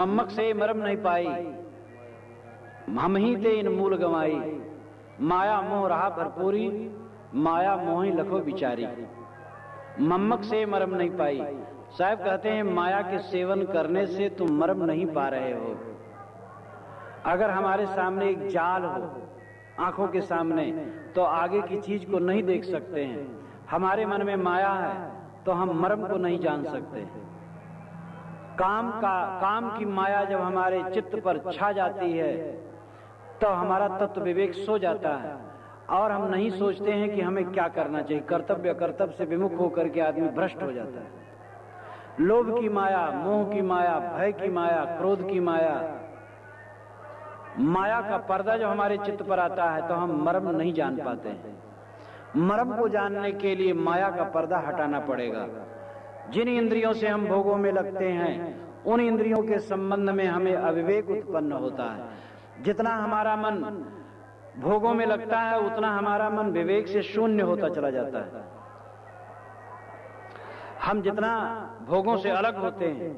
मम्मक से मरम नहीं पाई, हम ही ते इन मूल गंवाई। माया मोह रहा भरपूरी, माया मोही लखो बिचारी। मम्मक से मरम नहीं पाई। साहब कहते हैं माया के सेवन करने से तुम मरम नहीं पा रहे हो। अगर हमारे सामने एक जाल हो आंखों के सामने तो आगे की चीज को नहीं देख सकते हैं। हमारे मन में माया है तो हम मरम को नहीं जान सकते। काम की माया जब हमारे चित्त पर छा जाती है तो हमारा तत्व विवेक सो जाता है और हम नहीं सोचते हैं कि हमें क्या करना चाहिए। कर्तव्य से विमुख होकर के आदमी भ्रष्ट हो जाता है। लोभ की माया, मोह की माया, भय की माया, क्रोध की माया, माया का पर्दा जो हमारे चित्त पर आता है तो हम मर्म नहीं जान पाते हैं। मर्म को जानने के लिए माया का पर्दा हटाना पड़ेगा। जिन इंद्रियों से हम भोगों में लगते हैं उन इंद्रियों के संबंध में हमें अविवेक उत्पन्न होता है। जितना हमारा मन भोगों में लगता है उतना हमारा मन विवेक से शून्य होता चला जाता है। हम जितना भोगों से अलग होते हैं,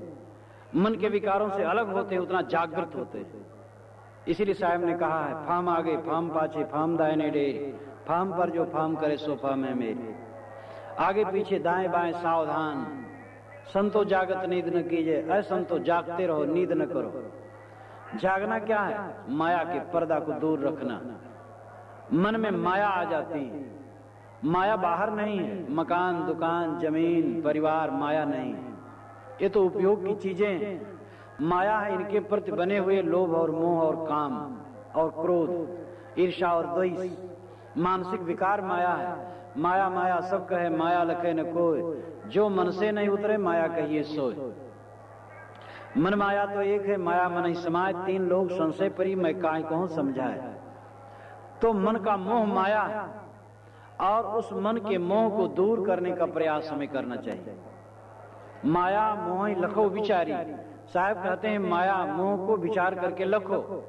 मन के विकारों से अलग होते हैं, उतना जागृत होते हैं। इसीलिए साहब ने कहा है, फाम आगे फाम पाछे फाम दाहिने डेरे, फाम पर जो फाम करे सो फाम है मेरे। आगे पीछे दाएं बाएं सावधान, संतो जागत नींद न कीजिए, असंतो जागते रहो नींद न करो। जागना क्या है? माया के पर्दा को दूर रखना। मन में माया आ जाती है। माया बाहर नहीं है, मकान, दुकान, जमीन, परिवार माया नहीं है। ये तो उपयोग की चीजें हैं। माया है इनके प्रति बने हुए लोभ और मोह और काम और क्रोध, ईर्ष्या और द्वेष, मानसिक विकार माया है। माया माया सब कहे, माया लखे न कोय, जो मन से नहीं उतरे माया कहिए सोए। मन माया तो एक है, माया मन ही समाय, तीन लोग संशय परी, मैं काहे कहूं समझाए। तो मन का मोह माया है और उस मन के मोह को दूर करने का प्रयास हमें करना चाहिए। माया मोह लखो विचारी। साहब कहते हैं माया मोह को विचार करके लखो।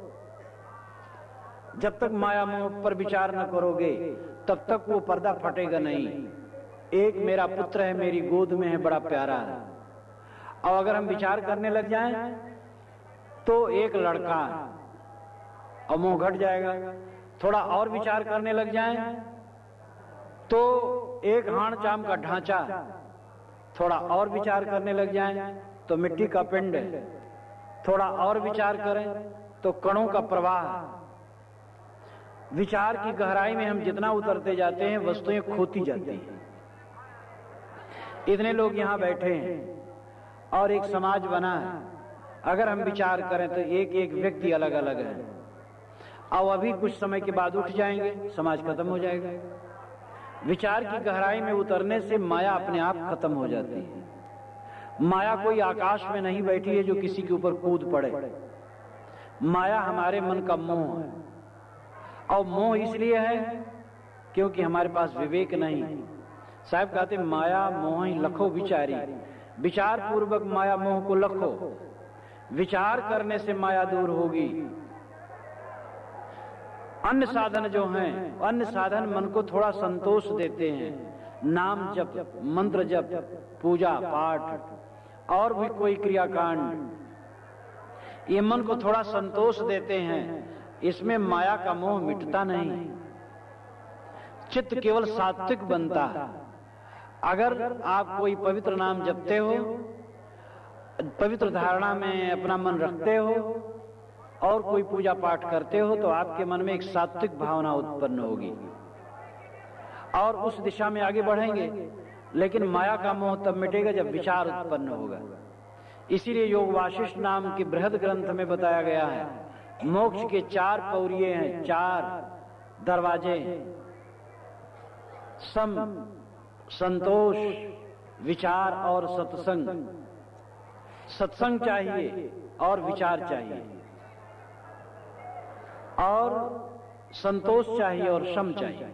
जब तक माया मोह पर विचार न करोगे तब तक वो पर्दा फटेगा नहीं। एक मेरा पुत्र है, मेरी गोद में है, बड़ा प्यारा है। और अगर हम विचार करने लग जाएं तो एक लड़का है और मोह घट जाएगा। थोड़ा और विचार करने लग जाएं तो एक हाड़ चाम का ढांचा है। थोड़ा और विचार करने लग जाएं तो मिट्टी का पिंड है। थोड़ा और विचार करें तो कणों का प्रवाह है। विचार की गहराई में हम जितना उतरते जाते हैं वस्तुएं खोती जाती हैं। इतने लोग यहाँ बैठे हैं और एक समाज बना है। अगर हम विचार करें तो एक एक व्यक्ति अलग अलग है और अभी कुछ समय के बाद उठ जाएंगे, समाज खत्म हो जाएगा। विचार की गहराई में उतरने से माया अपने आप खत्म हो जाती है। माया कोई आकाश में नहीं बैठी है जो किसी के ऊपर कूद पड़े। माया हमारे मन का मोह है और मोह इसलिए है क्योंकि हमारे पास विवेक नहीं। साहब कहते माया मोह लखो विचारी। विचार पूर्वक माया मोह को लखो। विचार करने से माया दूर होगी। अन्य साधन जो हैं, अन्य साधन मन को थोड़ा संतोष देते हैं। नाम जप, मंत्र जप, पूजा पाठ और भी कोई क्रियाकांड, ये मन को थोड़ा संतोष देते हैं। इसमें माया का मोह मिटता नहीं। चित्त केवल सात्विक बनता है। अगर आप कोई पवित्र नाम जपते हो, पवित्र धारणा में अपना मन रखते हो और कोई पूजा पाठ करते हो तो आपके मन में एक सात्विक भावना उत्पन्न होगी और उस दिशा में आगे बढ़ेंगे। लेकिन माया का मोह तब मिटेगा जब विचार उत्पन्न होगा। इसीलिए योग वाशिष्ठ नाम के बृहद ग्रंथ में बताया गया है मोक्ष के 4 पौरिये हैं, 4 दरवाजे हैं। सम, संतोष, विचार और सत्संग। सत्संग चाहिए और विचार चाहिए और संतोष चाहिए और शम चाहिए।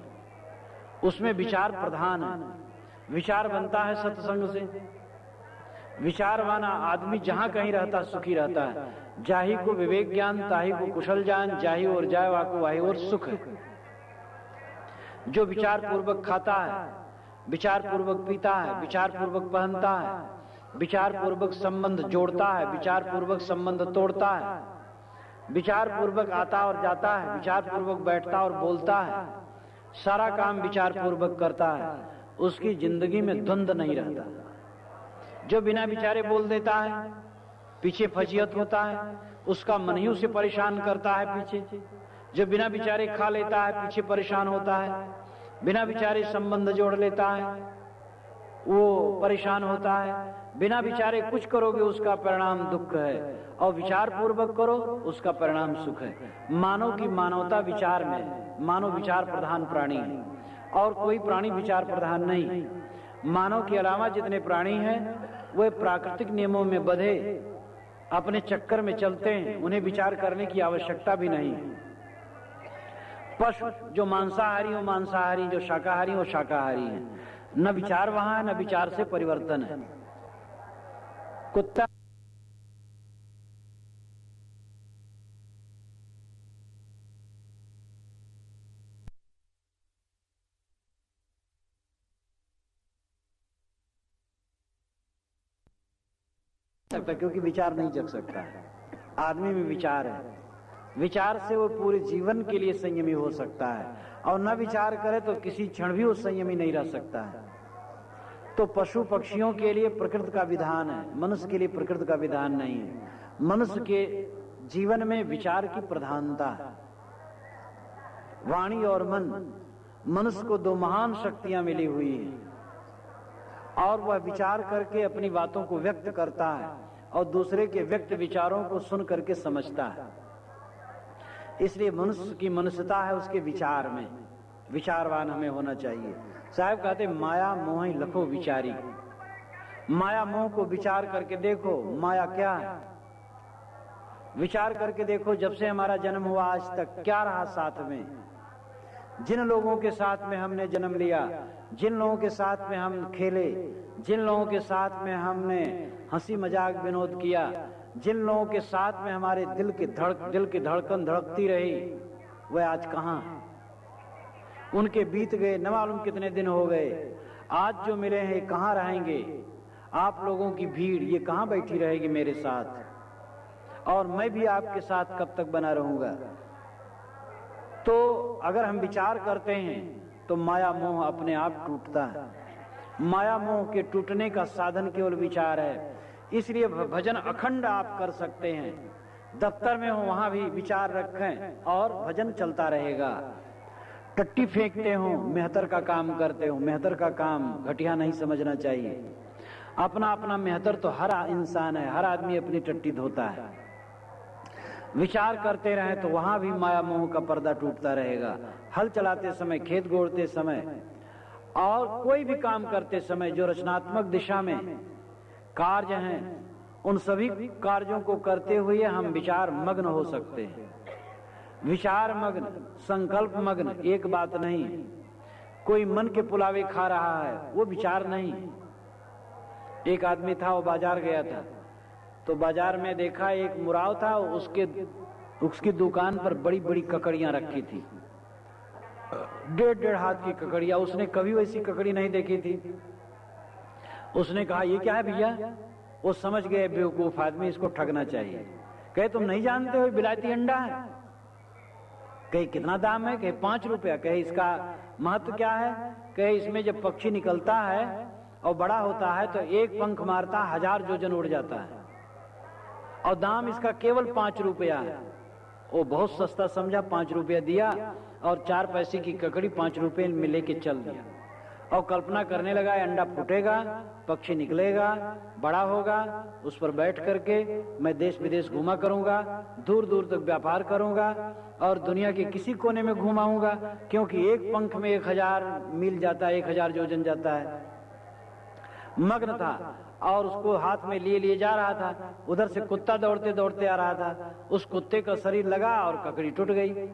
उसमें विचार प्रधान है। विचार बनता है सत्संग से। विचारवाना आदमी जहां कहीं रहता सुखी रहता है। जाहि को विवेक ज्ञान ताहि को कुशल जान, जाहि और जाय वाको वाहि और सुख है। जो विचार पूर्वक खाता है, विचार पूर्वक पीता है, विचार पूर्वक पहनता है, विचार पूर्वक संबंध जोड़ता है, विचार पूर्वक संबंध तोड़ता है, विचार पूर्वक आता और जाता है, विचार पूर्वक बैठता और बोलता है, सारा काम विचार पूर्वक करता है, उसकी जिंदगी में द्वंद्व नहीं रहता। जो बिना विचारे बोल देता है, पीछे फजीयत होता है, उसका मन ही उसे परेशान करता है पीछे। जो बिना विचारे खा लेता है, पीछे परेशान होता है, बिना विचारे संबंध जोड़ लेता है, वो परेशान होता है। बिना विचारे कुछ करोगे उसका परिणाम दुख है, और विचार पूर्वक करो उसका परिणाम सुख है। मानव की मानवता विचार में, मानव विचार प्रधान प्राणी है और कोई प्राणी विचार प्रधान नहीं। मानव के अलावा जितने प्राणी हैं वे प्राकृतिक नियमों में बंधे अपने चक्कर में चलते हैं, उन्हें विचार करने की आवश्यकता भी नहीं। पशु जो मांसाहारी हो मांसाहारी, जो शाकाहारी हो शाकाहारी है, न विचार वहां है न विचार से परिवर्तन है। कुत्ता सकता क्योंकि विचार नहीं जग सकता है। आदमी में विचार है, विचार से वो पूरे जीवन के लिए संयमी हो सकता है, और न विचार करे तो किसी क्षण भी वो संयमी नहीं रह सकता है। तो पशु पक्षियों के लिए प्रकृति का विधान है, मनुष्य के लिए प्रकृति का विधान नहीं है। मनुष्य के जीवन में विचार की प्रधानता है। वाणी और मन, मनुष्य को दो महान शक्तियां मिली हुई हैं, और वह विचार करके अपनी बातों को व्यक्त करता है और दूसरे के व्यक्त विचारों को सुन करके समझता है। इसलिए मनुष्य की मनुष्यता है उसके विचार में। विचारवान हमें होना चाहिए। साहब कहते माया मोह लखो विचारी। माया मोह को विचार करके देखो, माया क्या है, विचार करके देखो। जब से हमारा जन्म हुआ आज तक क्या रहा साथ में, जिन लोगों के साथ में हमने जन्म लिया, जिन लोगों के साथ में हम खेले, जिन लोगों के साथ में हमने हंसी मजाक विनोद किया, जिन लोगों के साथ में हमारे दिल की धड़कन धड़कती रही, वह आज कहां है? उनके बीत गए, न मालूम कितने दिन हो गए। आज जो मिले हैं कहां रहेंगे? आप लोगों की भीड़ ये कहां बैठी रहेगी मेरे साथ, और मैं भी आपके साथ कब तक बना रहूंगा? तो अगर हम विचार करते हैं तो माया मोह अपने आप टूटता है। माया मोह के टूटने का साधन केवल विचार है। इसलिए भजन अखंड आप कर सकते हैं। दफ्तर में हो वहां भी विचार रखें और भजन चलता रहेगा। टट्टी फेंकते हो, मेहतर का काम करते हो, मेहतर का काम घटिया नहीं समझना चाहिए। अपना अपना मेहतर तो हर इंसान है, हर आदमी अपनी टट्टी धोता है। विचार करते रहे तो वहां भी माया मोह का पर्दा टूटता रहेगा। हल चलाते समय, खेत गोड़ते समय और कोई भी काम करते समय जो रचनात्मक दिशा में कार्य हैं, उन सभी कार्यों को करते हुए हम विचार मग्न हो सकते हैं। विचार मग्न, संकल्प मग्न एक बात नहीं। कोई मन के पुलावे खा रहा है वो विचार नहीं। एक आदमी था, वो बाजार गया था, तो बाजार में देखा एक मुराव था, उसकी दुकान पर बड़ी बड़ी ककड़ियां रखी थी, 1.5 हाथ की ककड़ियां। उसने कभी वैसी ककड़ी नहीं देखी थी। उसने कहा ये क्या है भैया? वो समझ गए बेवकूफ आदमी, इसको ठगना चाहिए। कहे तुम नहीं जानते हो बिलायती अंडा है? कहे कितना दाम है? कहे 5 रुपया। कहे इसका महत्व क्या है? कहे इसमें जब पक्षी निकलता है और बड़ा होता है तो एक पंख मारता 1000 जोजन उड़ जाता है, और दाम इसका केवल 5 रुपया है। वो बहुत सस्ता समझा, 5 रुपया दिया और 4 पैसे की ककड़ी 5 रुपये में लेके चल दिया। और कल्पना करने लगा अंडा फूटेगा, पक्षी निकलेगा, बड़ा होगा, उस पर बैठ करके मैं देश विदेश घूमा करूंगा, दूर दूर तक व्यापार करूंगा और दुनिया के किसी कोने में घुमाऊंगा, क्योंकि एक पंख में 1000 मील जाता है, 1000 जोजन जाता है। मग्न था और उसको हाथ में लिए जा रहा था। उधर से कुत्ता दौड़ते दौड़ते आ रहा था। उस कुत्ते का शरीर लगा और ककड़ी टूट गई।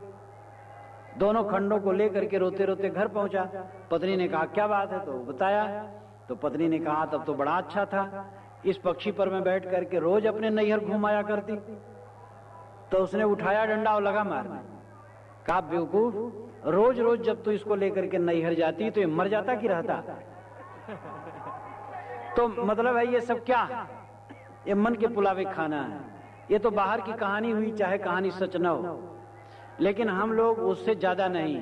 दोनों खंडों को लेकर के रोते रोते घर पहुंचा। पत्नी ने कहा क्या बात है? तो बताया। तो पत्नी ने कहा तब तो बड़ा अच्छा था, इस पक्षी पर मैं बैठ करके रोज अपने नैहर घुमाया करती। तो उसने उठाया डंडा और लगा मारने। कहा बेवकूफ, रोज रोज जब तू इसको लेकर के नैहर जाती तो ये मर जाता कि रहता? तो मतलब है ये सब क्या है? ये मन के पुलावे खाना है। ये तो बाहर की कहानी हुई, चाहे कहानी सच न हो, लेकिन हम लोग उससे ज्यादा नहीं।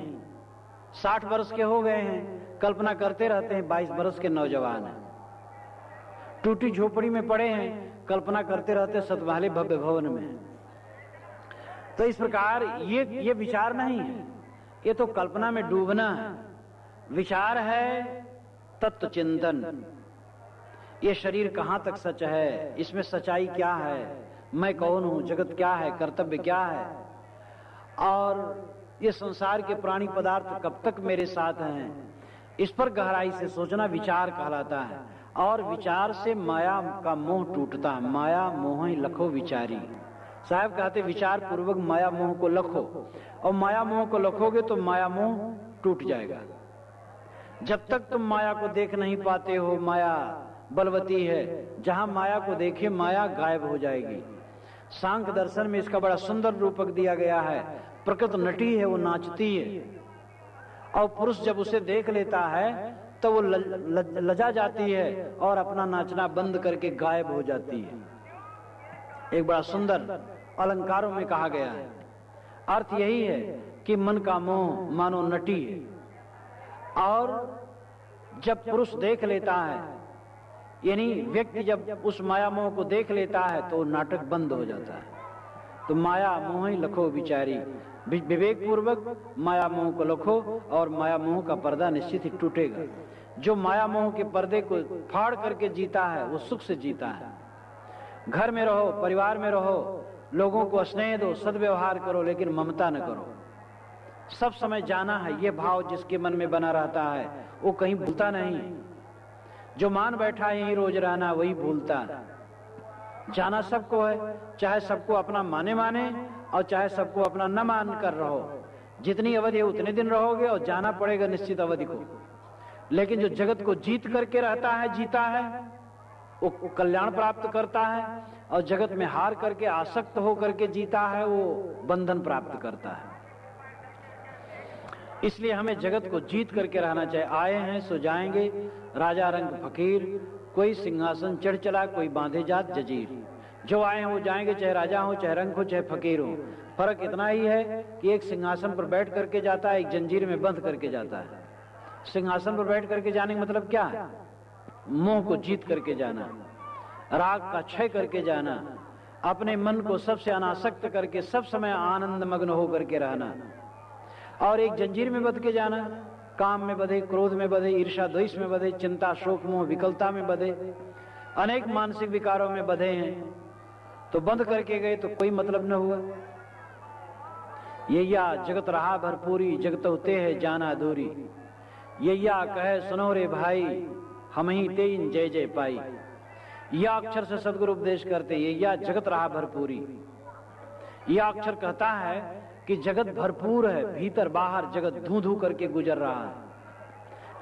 60 वर्ष के हो गए हैं, कल्पना करते रहते हैं 22 वर्ष के नौजवान हैं। टूटी झोपड़ी में पड़े हैं, कल्पना करते रहते सतवाले भव्य भवन में। तो इस प्रकार ये विचार नहीं है, ये तो कल्पना में डूबना है। विचार है तत्व चिंतन। ये शरीर कहां तक सच है, इसमें सच्चाई क्या है, मैं कौन हूं, जगत क्या है, कर्तव्य क्या है, और ये संसार के प्राणी पदार्थ कब तक मेरे साथ हैं, इस पर गहराई से सोचना विचार कहलाता है। और विचार से माया का मोह टूटता है। माया मोह ही लखो विचारी। साहब कहते विचार पूर्वक माया मोह को लखो, और माया मोह को लखोगे तो माया मोह टूट जाएगा। जब तक तुम माया को देख नहीं पाते हो, माया बलवती है, जहां माया को देखे माया गायब हो जाएगी। सांख्य दर्शन में इसका बड़ा सुंदर रूपक दिया गया है। प्रकृति नटी है, वो नाचती है, और पुरुष जब उसे देख लेता है तो वो लजा जाती है और अपना नाचना बंद करके गायब हो जाती है। एक बड़ा सुंदर अलंकारों में कहा गया है। अर्थ यही है कि मन का मोह मानो नटी है, और जब पुरुष देख लेता है, यानी व्यक्ति जब उस माया मोह को देख लेता है तो नाटक बंद हो जाता है। तो माया मोह ही लखो विचारी। विवेक पूर्वक माया मोह को लखो और माया मोह का पर्दा निश्चित ही टूटेगा। जो माया मोह के पर्दे को फाड़ करके जीता है वो सुख से जीता है। घर में रहो, परिवार में रहो, लोगों को स्नेह दो, सद्व्यवहार करो, लेकिन ममता न करो। सब समय जाना है, ये भाव जिसके मन में बना रहता है वो कहीं भूलता नहीं। जो मान बैठा है यही रोज रहना, वही भूलता है। जाना सबको है, चाहे सबको अपना माने और चाहे सबको अपना न मान कर रहो। जितनी अवधि है उतने दिन रहोगे और जाना पड़ेगा निश्चित अवधि को। लेकिन जो जगत को जीत करके रहता है, जीता है, वो कल्याण प्राप्त करता है, और जगत में हार करके आसक्त होकर के जीता है, वो बंधन प्राप्त करता है। इसलिए हमें जगत को जीत करके रहना चाहिए। आए हैं सो जाएंगे, राजा रंग फकीर, कोई सिंहासन चढ़ चला, कोई बांधे जात जजीर। जो आए हैं वो जाएंगे, चाहे राजा हो, चाहे रंग हो, चाहे फकीर हो। फर्क इतना ही है कि एक सिंहासन पर बैठ करके जाता है, एक जंजीर में बंध करके जाता है। सिंहासन पर बैठ करके जाने का मतलब क्या है? मोह को जीत करके जाना, राग का क्षय करके जाना, अपने मन को सबसे अनासक्त करके सब समय आनंद मग्न होकर के रहना। और एक जंजीर में बंध के जाना, काम में बंधे, क्रोध में बंधे, ईर्ष्या द्वेष में बंधे, चिंता शोक मोह विकलता में बंधे, अनेक मानसिक विकारों में बंधे हैं। तो बंद करके गए तो कोई मतलब न हुआ। यैया जगत रहा भरपूरी, जगत होते है जाना दूरी। यैया कहे सुनो रे भाई, हम ही तेन जय जय पाई। यह अक्षर से सदगुरु उपदेश करते, यैया जगत रहा भरपूरी। यह अक्षर कहता है कि जगत भरपूर है, भीतर बाहर जगत धू धू करके गुजर रहा है।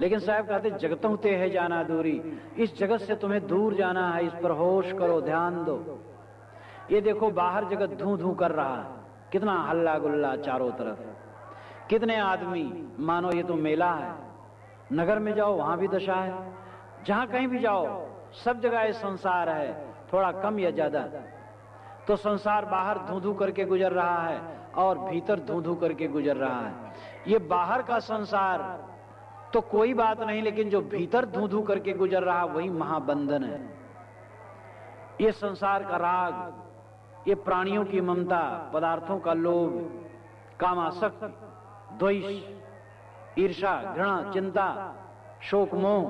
लेकिन साहब कहते जगतों ते है जाना दूरी। इस जगत से तुम्हें दूर जाना है, इस पर होश करो, ध्यान दो। ये देखो बाहर जगत धू धू कर रहा है, कितना हल्ला गुल्ला चारों तरफ, कितने आदमी, मानो ये तो मेला है। नगर में जाओ वहां भी दशा है, जहां कहीं भी जाओ सब जगह ये संसार है, थोड़ा कम या ज्यादा। तो संसार बाहर धू धू करके गुजर रहा है और भीतर धू धू करके गुजर रहा है। ये बाहर का संसार तो कोई बात नहीं, लेकिन जो भीतर धू धू करके गुजर रहा वही महाबंधन है। ये संसार का राग, ये प्राणियों की ममता, पदार्थों का लोभ, कामासक्ति, द्वेष, ईर्ष्या, घृणा, चिंता, शोक, मोह,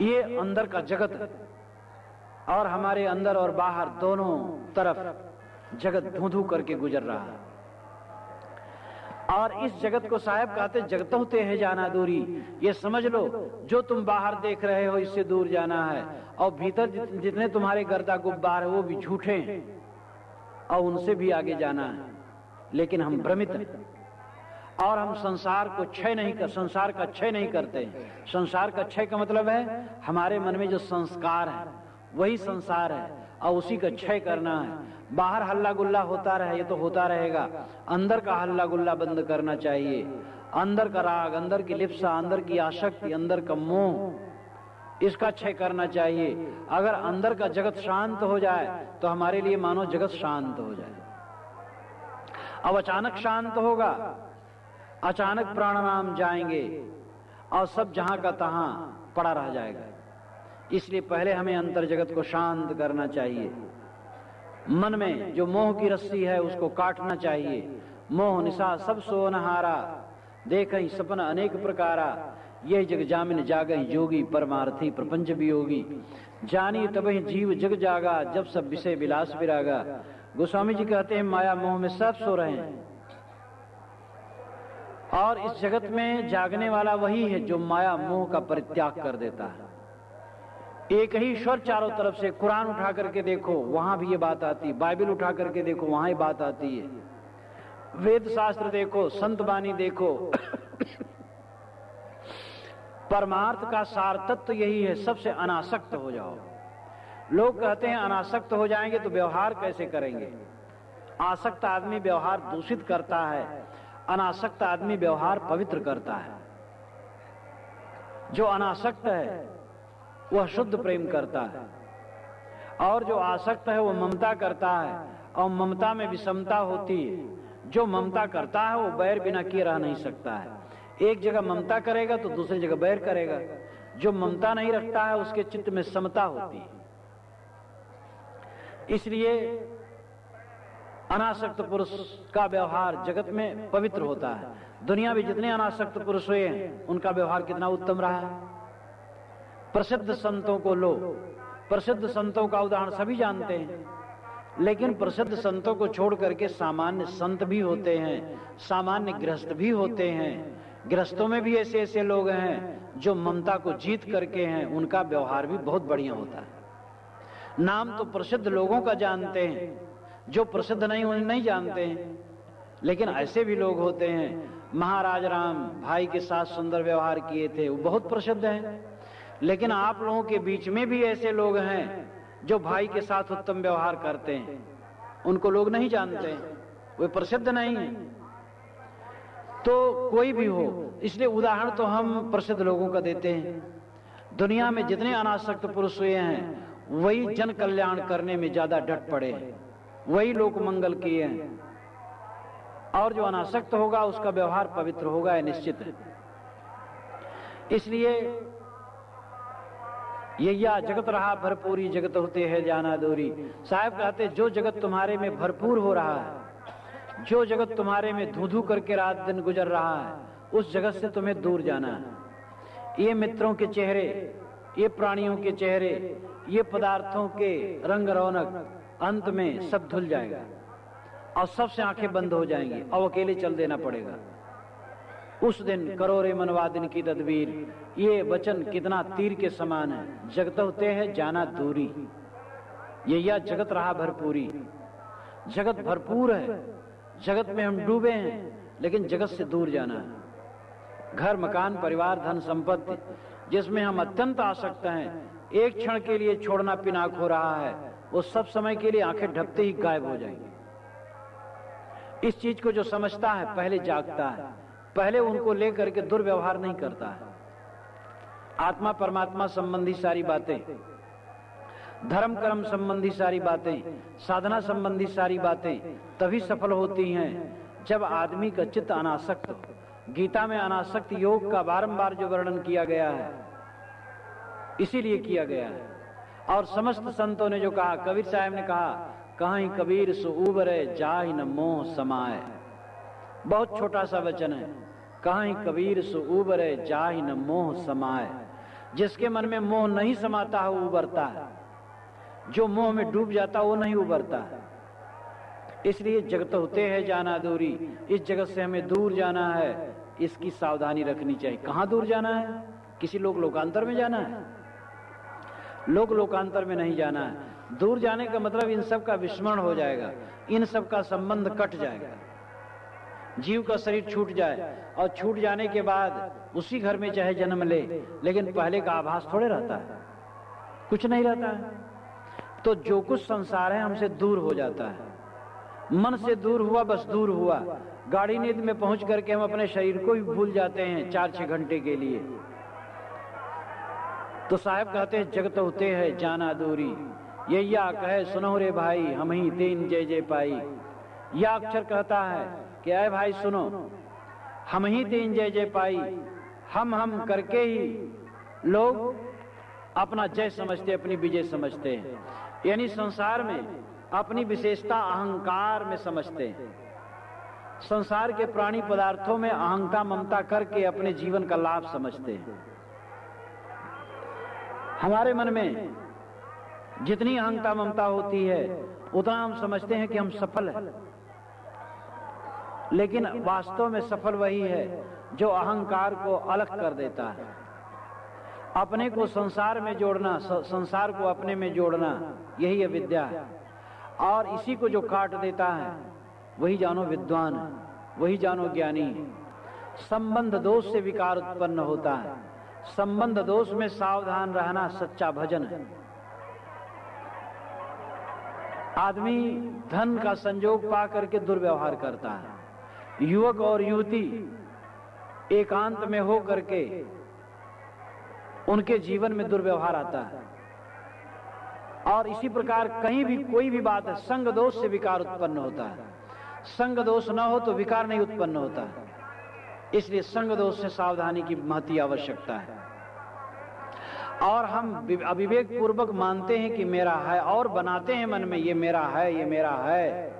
ये अंदर का जगत है। और हमारे अंदर और बाहर दोनों तरफ जगत धू धू करके गुजर रहा है। और इस जगत को साहब कहते जगत होते हैं जाना दूरी। ये समझ लो, जो तुम बाहर देख रहे हो इससे दूर जाना है, और भीतर जितने तुम्हारे गर्दा गुब्बार है वो भी झूठे हैं और उनसे भी आगे जाना है। लेकिन हम भ्रमित हैं और हम संसार को क्षय नहीं कर, संसार का क्षय नहीं करते। संसार का क्षय का मतलब है हमारे मन में जो संस्कार है वही संसार है और उसी का क्षय करना है। बाहर हल्ला गुल्ला होता रहे, ये तो होता रहेगा, अंदर का हल्ला गुल्ला बंद करना चाहिए। अंदर का राग, अंदर की लिप्सा, अंदर की आसक्ति, अंदर का मोह, इसका क्षय करना चाहिए। अगर अंदर का जगत शांत हो जाए तो हमारे लिए मानो जगत शांत हो जाए। अब अचानक शांत होगा, अचानक प्राणायाम जाएंगे और सब जहां का तहां पड़ा रह जाएगा। इसलिए पहले हमें अंतर जगत को शांत करना चाहिए। मन में जो मोह की रस्सी है उसको काटना चाहिए। मोह निशा सब सोनहारा, देखहि सपन अनेक प्रकारा, यही जग जामिन जागहि जोगी, परमार्थी प्रपंच वियोगी, जानी तबहि जीव जग जागा, जब सब विषय विलास विरागा। गोस्वामी जी कहते हैं माया मोह में सब सो रहे हैं और इस जगत में जागने वाला वही है जो माया मोह का परित्याग कर देता है। एक ही ईश्वर चारों तरफ से, कुरान उठा करके देखो वहां भी ये बात आती है, बाइबल उठा करके देखो वहां ही बात आती है, वेद शास्त्र देखो, संत वाणी देखो। परमार्थ का सार तत्व यही है, सबसे अनासक्त हो जाओ। लोग कहते हैं अनासक्त हो जाएंगे तो व्यवहार कैसे करेंगे। आसक्त आदमी व्यवहार दूषित करता है, अनासक्त आदमी व्यवहार पवित्र करता है। जो अनासक्त है वह शुद्ध प्रेम करता है और जो आसक्त है वह ममता करता है और ममता में विषमता होती है। जो ममता करता है वो बैर बिना किए रह नहीं सकता है। एक जगह ममता करेगा तो दूसरी जगह बैर करेगा। जो ममता नहीं रखता है उसके चित्त में समता होती है। इसलिए अनासक्त पुरुष का व्यवहार जगत में पवित्र होता है। दुनिया में जितने अनासक्त पुरुष हुए हैं उनका व्यवहार कितना उत्तम रहा है। प्रसिद्ध संतों को लो, प्रसिद्ध संतों का उदाहरण सभी जानते हैं, लेकिन प्रसिद्ध संतों को छोड़ करके सामान्य संत भी होते हैं, सामान्य गृहस्थ भी होते हैं। गृहस्थों में भी ऐसे ऐसे लोग हैं जो ममता को जीत करके हैं, उनका व्यवहार भी बहुत बढ़िया होता है। नाम तो प्रसिद्ध लोगों का जानते हैं, जो प्रसिद्ध नहीं उन्हें नहीं जानते हैं, लेकिन ऐसे भी लोग होते हैं। महाराज राम भाई के साथ सुंदर व्यवहार किए थे, वो बहुत प्रसिद्ध हैं। लेकिन आप लोगों के बीच में भी ऐसे लोग हैं जो भाई के साथ उत्तम व्यवहार करते हैं, उनको लोग नहीं जानते, वे प्रसिद्ध नहीं है। तो कोई भी हो, इसलिए उदाहरण तो हम प्रसिद्ध लोगों का देते हैं। दुनिया में जितने अनासक्त पुरुष हुए हैं वही जन कल्याण करने में ज्यादा डट पड़े हैं, वही लोक मंगल किए हैं। और जो अनासक्त होगा उसका व्यवहार पवित्र होगा, निश्चित है। इसलिए यैया जगत रहा भरपूरी, जगत होते है जाना दूरी। साहब कहते जो जगत तुम्हारे में भरपूर हो रहा है, जो जगत तुम्हारे में धू धू करके रात दिन गुजर रहा है, उस जगत से तुम्हें दूर जाना है। ये मित्रों के चेहरे, ये प्राणियों के चेहरे, ये पदार्थों के रंग रौनक अंत में सब धुल जाएगा और सबसे आंखें बंद हो जाएंगी और अकेले चल देना पड़ेगा। उस दिन करो रे मनवा दिन की तदबीर, ये वचन कितना तीर के समान है। जगत होते हैं जाना दूरी, यह जगत रहा भरपूरी। जगत भरपूर है, जगत में हम डूबे हैं, लेकिन जगत से दूर जाना है। घर मकान परिवार धन संपत्ति जिसमें हम अत्यंत आसक्त हैं, एक क्षण के लिए छोड़ना पिनाक हो रहा है, वो सब समय के लिए आंखें ढकते ही गायब हो जाएंगी। इस चीज को जो समझता है पहले जागता है, पहले उनको लेकर के दुर्व्यवहार नहीं करता है। आत्मा परमात्मा संबंधी सारी बातें, धर्म कर्म संबंधी सारी बातें, साधना संबंधी सारी बातें तभी सफल होती हैं जब आदमी का चित्त अनासक्त हो। गीता में अनासक्त योग का बारंबार जो वर्णन किया गया है इसीलिए किया गया है। और समस्त संतों ने जो कहा, कबीर साहब ने कहा, कहीं कबीर सो उबरे जाहि न मोह समाए। बहुत छोटा सा वचन है, कहीं कबीर सो उबरे जाहि न मोह समाए। जिसके मन में मोह नहीं समाता है वो उबरता है, जो मोह में डूब जाता है वो नहीं उबरता है। इसलिए जगत होते हैं जाना दूरी, इस जगत से हमें दूर जाना है, इसकी सावधानी रखनी चाहिए। कहां दूर जाना है? किसी लोकांतर में जाना है? लोकांतर में नहीं जाना है। दूर जाने का मतलब इन सब का विस्मरण हो जाएगा, इन सब का संबंध कट जाएगा। जीव का शरीर छूट जाए और छूट जाने के बाद उसी घर में चाहे जन्म ले, लेकिन पहले का आभास थोड़े रहता है, कुछ नहीं रहता है। तो जो कुछ संसार है हमसे दूर हो जाता है। मन से दूर हुआ, बस दूर हुआ। गाड़ी नींद में पहुंच करके हम अपने शरीर को ही भूल जाते हैं 4-6 घंटे के लिए। तो साहब कहते हैं जगत होते है जाना दूरी, ये या कहे सुनो रे भाई हम ही तीन जय जय पाई। या अक्षर कहता है कि अय भाई सुनो, हम ही तीन जय जय पाई, हम करके ही लोग अपना जय समझते, अपनी विजय समझते हैं। यानी संसार में अपनी विशेषता अहंकार में समझते हैं। संसार के प्राणी पदार्थों में अहंता ममता करके अपने जीवन का लाभ समझते हैं। हमारे मन में जितनी अहंता ममता होती है उतना हम समझते हैं कि हम सफल हैं, लेकिन वास्तव में सफल वही है जो अहंकार को अलग कर देता है। अपने को संसार में जोड़ना, संसार को अपने में जोड़ना, यही अविद्या है। और इसी को जो काट देता है वही जानो विद्वान है, वही जानो ज्ञानी है। संबंध दोष से विकार उत्पन्न होता है, संबंध दोष में सावधान रहना सच्चा भजन है। आदमी धन का संजोग पा करके दुर्व्यवहार करता है। युवक और युवती एकांत में हो करके उनके जीवन में दुर्व्यवहार आता है। और इसी प्रकार कहीं भी कोई भी बात है, संग दोष से विकार उत्पन्न होता है। संग दोष न हो तो विकार नहीं उत्पन्न होता है। इसलिए संग दोष से सावधानी की महती आवश्यकता है। और हम अविवेक पूर्वक मानते हैं कि मेरा है और बनाते हैं मन में ये मेरा है, ये मेरा है।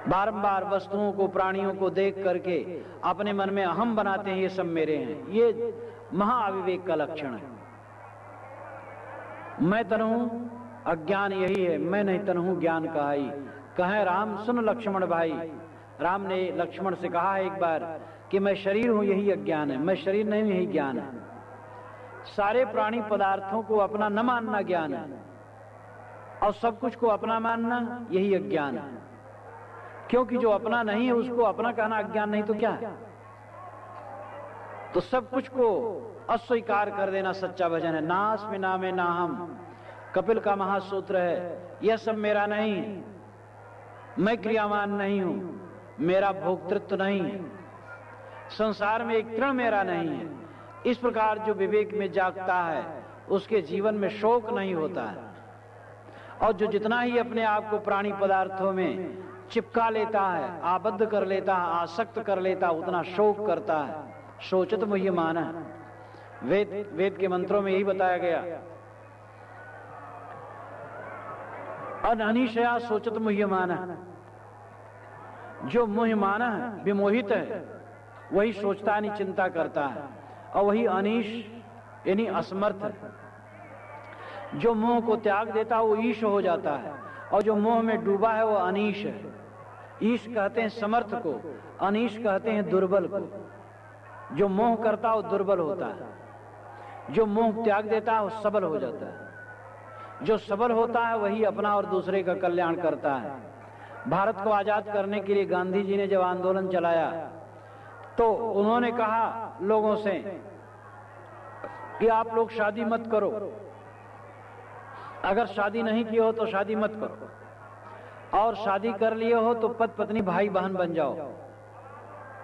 बारंबार वस्तुओं को, प्राणियों को देख करके अपने मन में अहम बनाते हैं, ये सब मेरे हैं। ये महाअविवेक का लक्षण है। मैं तनहूं अज्ञान यही है, मैं नहीं तनहूं ज्ञान कहाई। कहे राम सुन लक्ष्मण भाई। राम ने लक्ष्मण से कहा एक बार कि मैं शरीर हूं यही अज्ञान है, मैं शरीर नहीं यही ज्ञान है। सारे प्राणी पदार्थों को अपना न मानना ज्ञान है, और सब कुछ को अपना मानना यही अज्ञान है। क्योंकि जो अपना नहीं है उसको अपना कहना अज्ञान नहीं तो क्या है। तो सब कुछ को अस्वीकार कर देना सच्चा भजन है। नास में नामे ना हम, कपिल का महासूत्र है। यह सब मेरा नहीं है, मैं क्रियावान नहीं हूं, मेरा भोक्तृत्व नहीं है, संसार में एक तृण मेरा नहीं है। इस प्रकार जो विवेक में जागता है उसके जीवन में शोक नहीं होता है। और जो जितना ही अपने आप को प्राणी पदार्थों में चिपका लेता है, आबद्ध कर लेता है, आसक्त कर लेता है, उतना शोक करता है। शोचत मुह्यमान है। वेद के मंत्रों में यही बताया गया, अनिशया सोचत मुह्यमान है। जो मुह्यमान है, विमोहित है, वही सोचता नहीं, चिंता करता है। और वही अनीश यानी असमर्थ है। जो मोह को त्याग देता है वो ईश हो जाता है, और जो मोह में डूबा है वो अनीश है। ईश कहते हैं समर्थ को, अनीश कहते हैं दुर्बल को। जो मोह करता है वो दुर्बल होता है, जो मोह त्याग देता है वो सबल हो जाता है। जो सबल होता है वही अपना और दूसरे का कल्याण करता है। भारत को आजाद करने के लिए गांधी जी ने जब आंदोलन चलाया तो उन्होंने कहा लोगों से कि आप लोग शादी मत करो, अगर शादी नहीं की हो तो शादी मत करो, और शादी कर लिए हो तो पति पत्नी भाई बहन बन जाओ,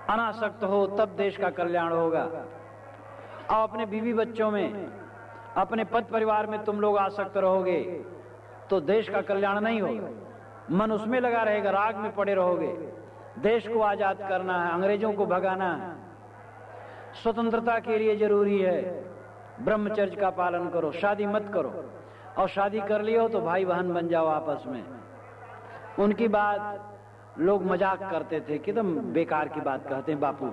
अनासक्त हो, तब देश का कल्याण होगा। और अपने बीवी बच्चों में, अपने पति परिवार में तुम लोग आसक्त रहोगे तो देश का कल्याण नहीं होगा। मन उसमें लगा रहेगा, राग में पड़े रहोगे। देश को आजाद करना है, अंग्रेजों को भगाना है, स्वतंत्रता के लिए जरूरी है, ब्रह्मचर्य का पालन करो, शादी मत करो। और शादी कर लियो तो भाई बहन बन जाओ आपस में। उनकी बात लोग मजाक करते थे कि तुम बेकार की बात कहते हैं बापू,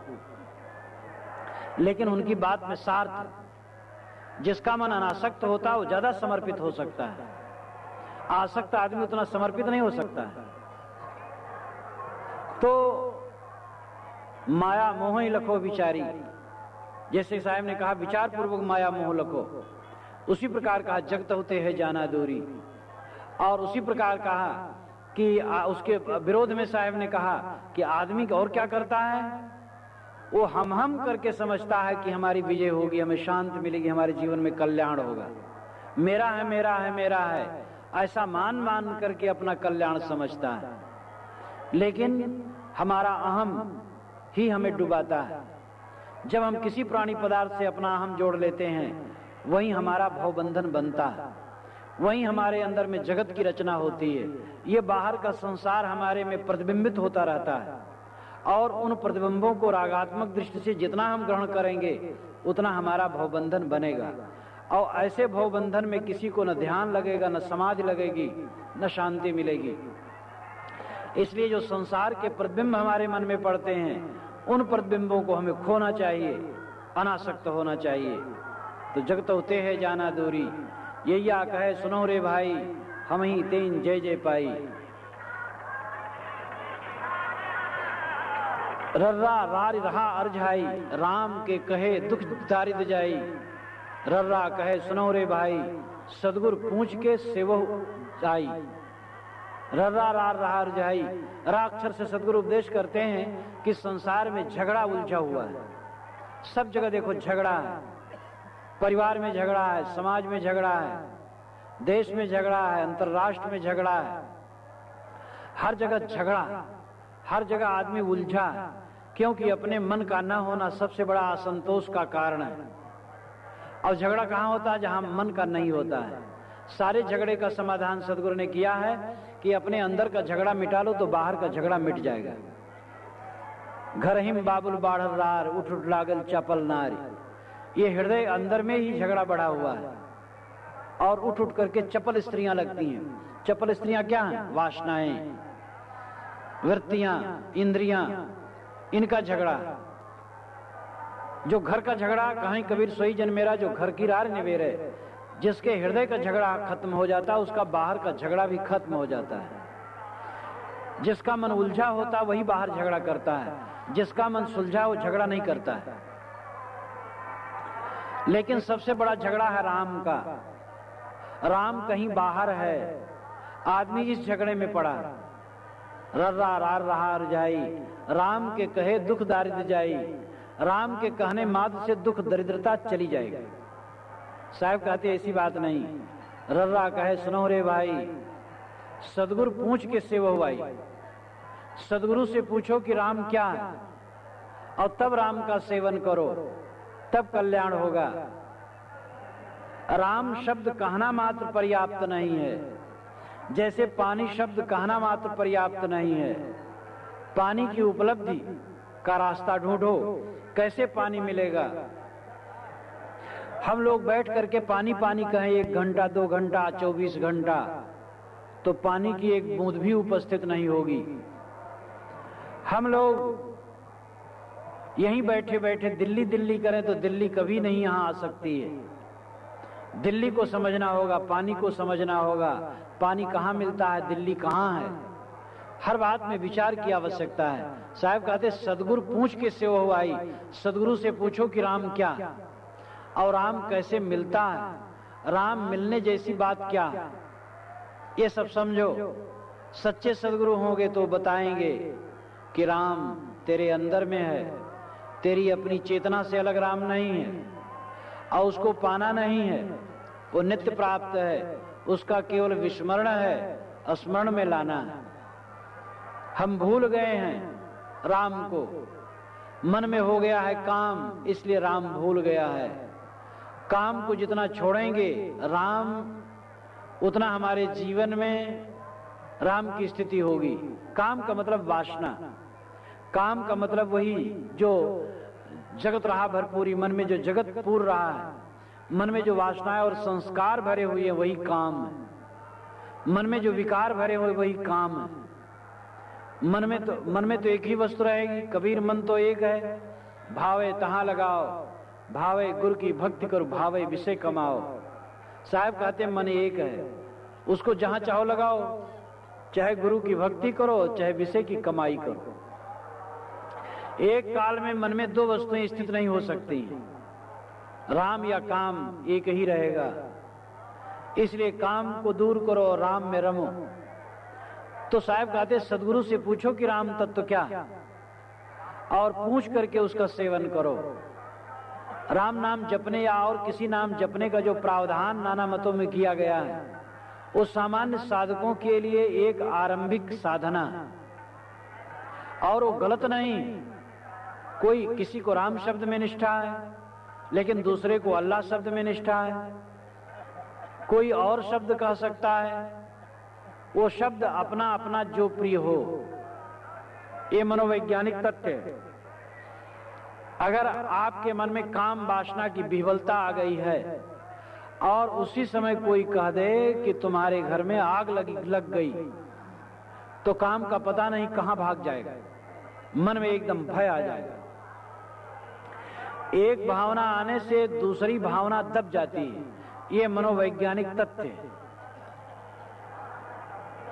लेकिन उनकी बात में सार था। जिसका मन अनासक्त होता है वो ज्यादा समर्पित हो सकता है, आसक्त आदमी उतना समर्पित नहीं हो सकता है। तो माया मोह ही लखो विचारी, जैसे साहब ने कहा विचार पूर्वक माया मोह लखो, उसी प्रकार कहा जगत होते है जाना दूरी। और उसी प्रकार कहा कि उसके विरोध में साहब ने कहा कि आदमी और क्या करता है, वो हम करके समझता है कि हमारी विजय होगी, हमें शांति मिलेगी, हमारे जीवन में कल्याण होगा। मेरा है मेरा है मेरा है, ऐसा मान मान करके अपना कल्याण समझता है। लेकिन हमारा अहम ही हमें डुबाता है। जब हम किसी प्राणी पदार्थ से अपना अहम जोड़ लेते हैं, वही हमारा भवबंधन बनता है, वही हमारे अंदर में जगत की रचना होती है। ये बाहर का संसार हमारे में प्रतिबिंबित होता रहता है, और उन प्रतिबिंबों को रागात्मक दृष्टि से जितना हम ग्रहण करेंगे उतना हमारा भवबंधन बनेगा। और ऐसे भवबंधन में किसी को न ध्यान लगेगा, न समाधि लगेगी, न शांति मिलेगी। इसलिए जो संसार के प्रतिबिंब हमारे मन में पड़ते हैं, उन प्रतिबिंबों को हमें खोना चाहिए, अनासक्त होना चाहिए। तो जगत होते है जाना दूरी, ये या कहे सुनो रे भाई, हम ही तेन जय जय पाई। रर्रा रार रहा अर्झाई, राम के कहे दुख दारिद जाई। रर्रा कहे सुनो रे भाई, सदगुरु पूछ के सेवो जाई। रर्रा रार रहा अर्झाई, रा अक्षर से सदगुरु उपदेश करते हैं कि संसार में झगड़ा उलझा हुआ है। सब जगह देखो झगड़ा है, परिवार में झगड़ा है, समाज में झगड़ा है, देश में झगड़ा है, अंतर्राष्ट्र में झगड़ा है, हर जगह झगड़ा, हर जगह आदमी उलझा है, क्योंकि अपने मन का न होना सबसे बड़ा असंतोष का कारण है। और झगड़ा कहाँ होता है? जहां मन का नहीं होता है। सारे झगड़े का समाधान सदगुरु ने किया है कि अपने अंदर का झगड़ा मिटा लो तो बाहर का झगड़ा मिट जाएगा। घर हिम बाबुल बाढ़ रार, उठ उठ लागल चपल नारी। ये हृदय अंदर में ही झगड़ा बढ़ा हुआ है, और उठ उठ करके चपल स्त्रियां लगती हैं। चपल स्त्रियां क्या हैं? वासनाएं, वृत्तियां, इंद्रियां, इनका झगड़ा। जो घर का झगड़ा, कहीं कबीर सोई जन मेरा, जो घर की रार निवेरे, जिसके हृदय का झगड़ा खत्म हो जाता है, उसका बाहर का झगड़ा भी खत्म हो जाता है। जिसका मन उलझा होता वही बाहर झगड़ा करता है, जिसका मन सुलझा वो झगड़ा नहीं करता है। लेकिन सबसे बड़ा झगड़ा है राम का। राम कहीं बाहर है, आदमी इस झगड़े में पड़ा। रर्रा रार रहा रजाई, राम के कहे दुख दारिद्र जाई। राम के कहने मात्र से दुख दरिद्रता चली जाएगी। साहब कहते ऐसी बात नहीं। रर्रा कहे सुनो रे भाई, सदगुरु पूछ के सेवो भाई। सदगुरु से पूछो कि राम क्या है, और तब राम का सेवन करो, तब कल्याण होगा। राम शब्द कहना मात्र पर्याप्त नहीं है, जैसे पानी शब्द कहना मात्र पर्याप्त नहीं है। पानी की उपलब्धि का रास्ता ढूंढो, कैसे पानी मिलेगा? हम लोग बैठ करके पानी पानी कहें 1 घंटा, 2 घंटा, 24 घंटा, तो पानी की एक बूंद भी उपस्थित नहीं होगी। हम लोग यहीं बैठे बैठे दिल्ली दिल्ली करें तो दिल्ली कभी नहीं यहां आ सकती है। दिल्ली को समझना होगा, पानी को समझना होगा, पानी कहाँ मिलता है, दिल्ली कहाँ है, हर बात में विचार की आवश्यकता है। साहब कहते सदगुरु पूछ के सेवा आई। सदगुरु से पूछो कि राम क्या और राम कैसे मिलता है, राम मिलने जैसी बात क्या, ये सब समझो। सच्चे सदगुरु होंगे तो बताएंगे कि राम तेरे अंदर में है, तेरी अपनी चेतना से अलग राम नहीं है, और उसको पाना नहीं है, वो नित्य प्राप्त है, उसका केवल विस्मरण है, स्मरण में लाना है। हम भूल गए हैं राम को, मन में हो गया है काम, इसलिए राम भूल गया है। काम को जितना छोड़ेंगे राम, उतना हमारे जीवन में राम की स्थिति होगी। काम का मतलब वासना, काम का मतलब वही जो जगत रहा भरपूरी, मन में जो जगत पूर रहा है, मन में जो वासनाएं और संस्कार भरे हुए हैं वही काम है। मन में जो विकार भरे हुए वही काम है। मन में तो एक ही वस्तु रहेगी। कबीर मन तो एक है, भावे तहां लगाओ, भावे गुरु की भक्ति करो, भावे विषय कमाओ। साहब कहते हैं मन एक है, उसको जहां चाहो लगाओ, चाहे गुरु की भक्ति करो, चाहे विषय की कमाई करो। एक काल में मन में 2 वस्तुएं स्थित नहीं हो सकती, राम या काम एक ही रहेगा। इसलिए काम को दूर करो और राम में रमो। तो साहब कहते सदगुरु से पूछो कि राम तत्व क्या, और पूछ करके उसका सेवन करो। राम नाम जपने या और किसी नाम जपने का जो प्रावधान नाना मतों में किया गया है, वो सामान्य साधकों के लिए एक आरंभिक साधना है, और वो गलत नहीं। कोई किसी को राम शब्द में निष्ठा है, लेकिन दूसरे को अल्लाह शब्द में निष्ठा है। कोई और शब्द कह सकता है, वो शब्द अपना अपना जो प्रिय हो। ये मनोवैज्ञानिक तथ्य है। अगर आपके मन में काम वासना की विह्वलता आ गई है और उसी समय कोई कह दे कि तुम्हारे घर में आग लग गई, तो काम का पता नहीं कहां भाग जाएगा, मन में एकदम भय आ जाएगा। एक भावना आने से दूसरी भावना दब जाती है, ये मनोवैज्ञानिक तथ्य है।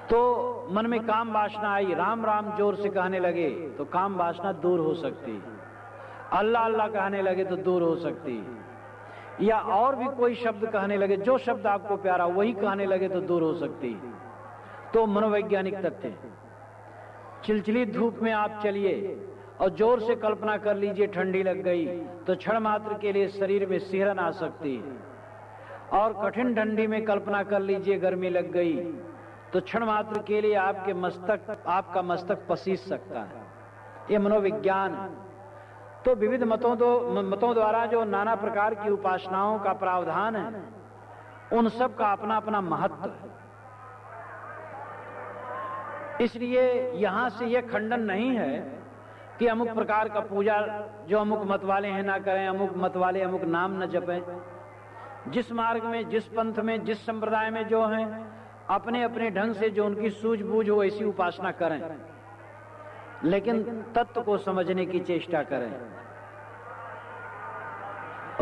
तो मन में काम वासना आई, राम राम जोर से कहने लगे तो काम वासना दूर हो सकती है। अल्लाह अल्लाह कहने लगे तो दूर हो सकती है। या और भी कोई शब्द कहने लगे, जो शब्द आपको प्यारा वही कहने लगे तो दूर हो सकती है। तो मनोवैज्ञानिक तथ्य है। चिलचिली धूप में आप चलिए और जोर से कल्पना कर लीजिए ठंडी लग गई, तो क्षण मात्र के लिए शरीर में सिहरन आ सकती है। और कठिन ठंडी में कल्पना कर लीजिए गर्मी लग गई, तो क्षण मात्र के लिए आपका मस्तक पसीज सकता है। ये मनोविज्ञान है। तो विविध मतों द्वारा जो नाना प्रकार की उपासनाओं का प्रावधान है, उन सब का अपना अपना महत्व है। इसलिए यहां से यह खंडन नहीं है कि अमुक प्रकार का पूजा जो अमुक मत वाले हैं ना करें, अमुक मत वाले अमुक नाम न जपें। जिस मार्ग में, जिस पंथ में, जिस संप्रदाय में जो हैं, अपने अपने ढंग से जो उनकी सूझबूझ हो ऐसी उपासना करें, लेकिन तत्व को समझने की चेष्टा करें।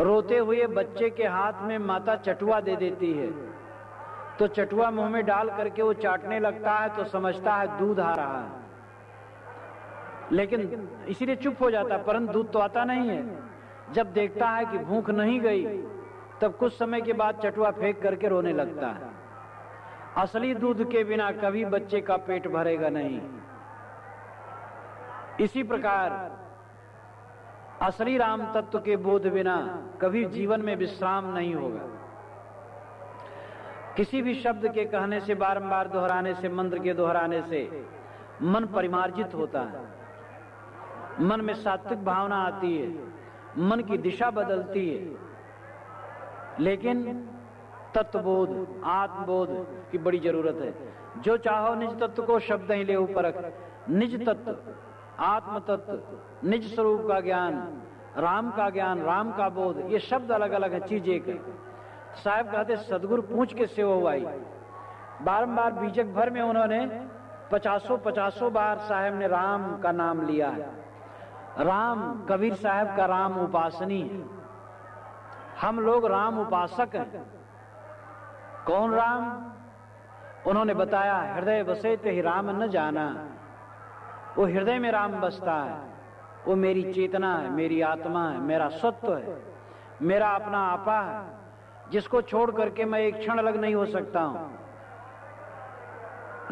रोते हुए बच्चे के हाथ में माता चटुआ दे देती है, तो चटुआ मुंह में डाल करके वो चाटने लगता है तो समझता है दूध आ रहा है, लेकिन इसीलिए चुप हो जाता है, परंतु दूध तो आता नहीं है। जब देखता है कि भूख नहीं गई, तब कुछ समय के बाद चटुआ फेंक करके रोने लगता है। असली दूध के बिना कभी बच्चे का पेट भरेगा नहीं। इसी प्रकार असली राम तत्व के बोध बिना कभी जीवन में विश्राम नहीं होगा। किसी भी शब्द के कहने से, बारंबार दोहराने से, मंत्र के दोहराने से मन परिमार्जित होता है, मन में सात्विक भावना आती है, मन की दिशा बदलती है। लेकिन तत्वबोध, आत्मबोध की बड़ी जरूरत है। जो चाहो निज तत्व को शब्द ही ले ऊपर, निज तत्व, आत्म तत्व, निज स्वरूप का ज्ञान, राम का ज्ञान, राम का बोध, ये शब्द अलग अलग है, चीज एक है। साहब कहते सदगुरु पूछ के सेवा हुआई। बारंबार बीजक भर में उन्होंने 50 बार साहब ने राम का नाम लिया है। राम, कबीर साहब का राम उपासनी है। हम लोग राम उपासक हैं। कौन राम? उन्होंने बताया, हृदय बसे ते ही राम न जाना। वो हृदय में राम बसता है, वो मेरी चेतना है, मेरी आत्मा है, मेरा सत्व है, मेरा अपना आपा है, जिसको छोड़ करके मैं एक क्षण अलग नहीं हो सकता हूं।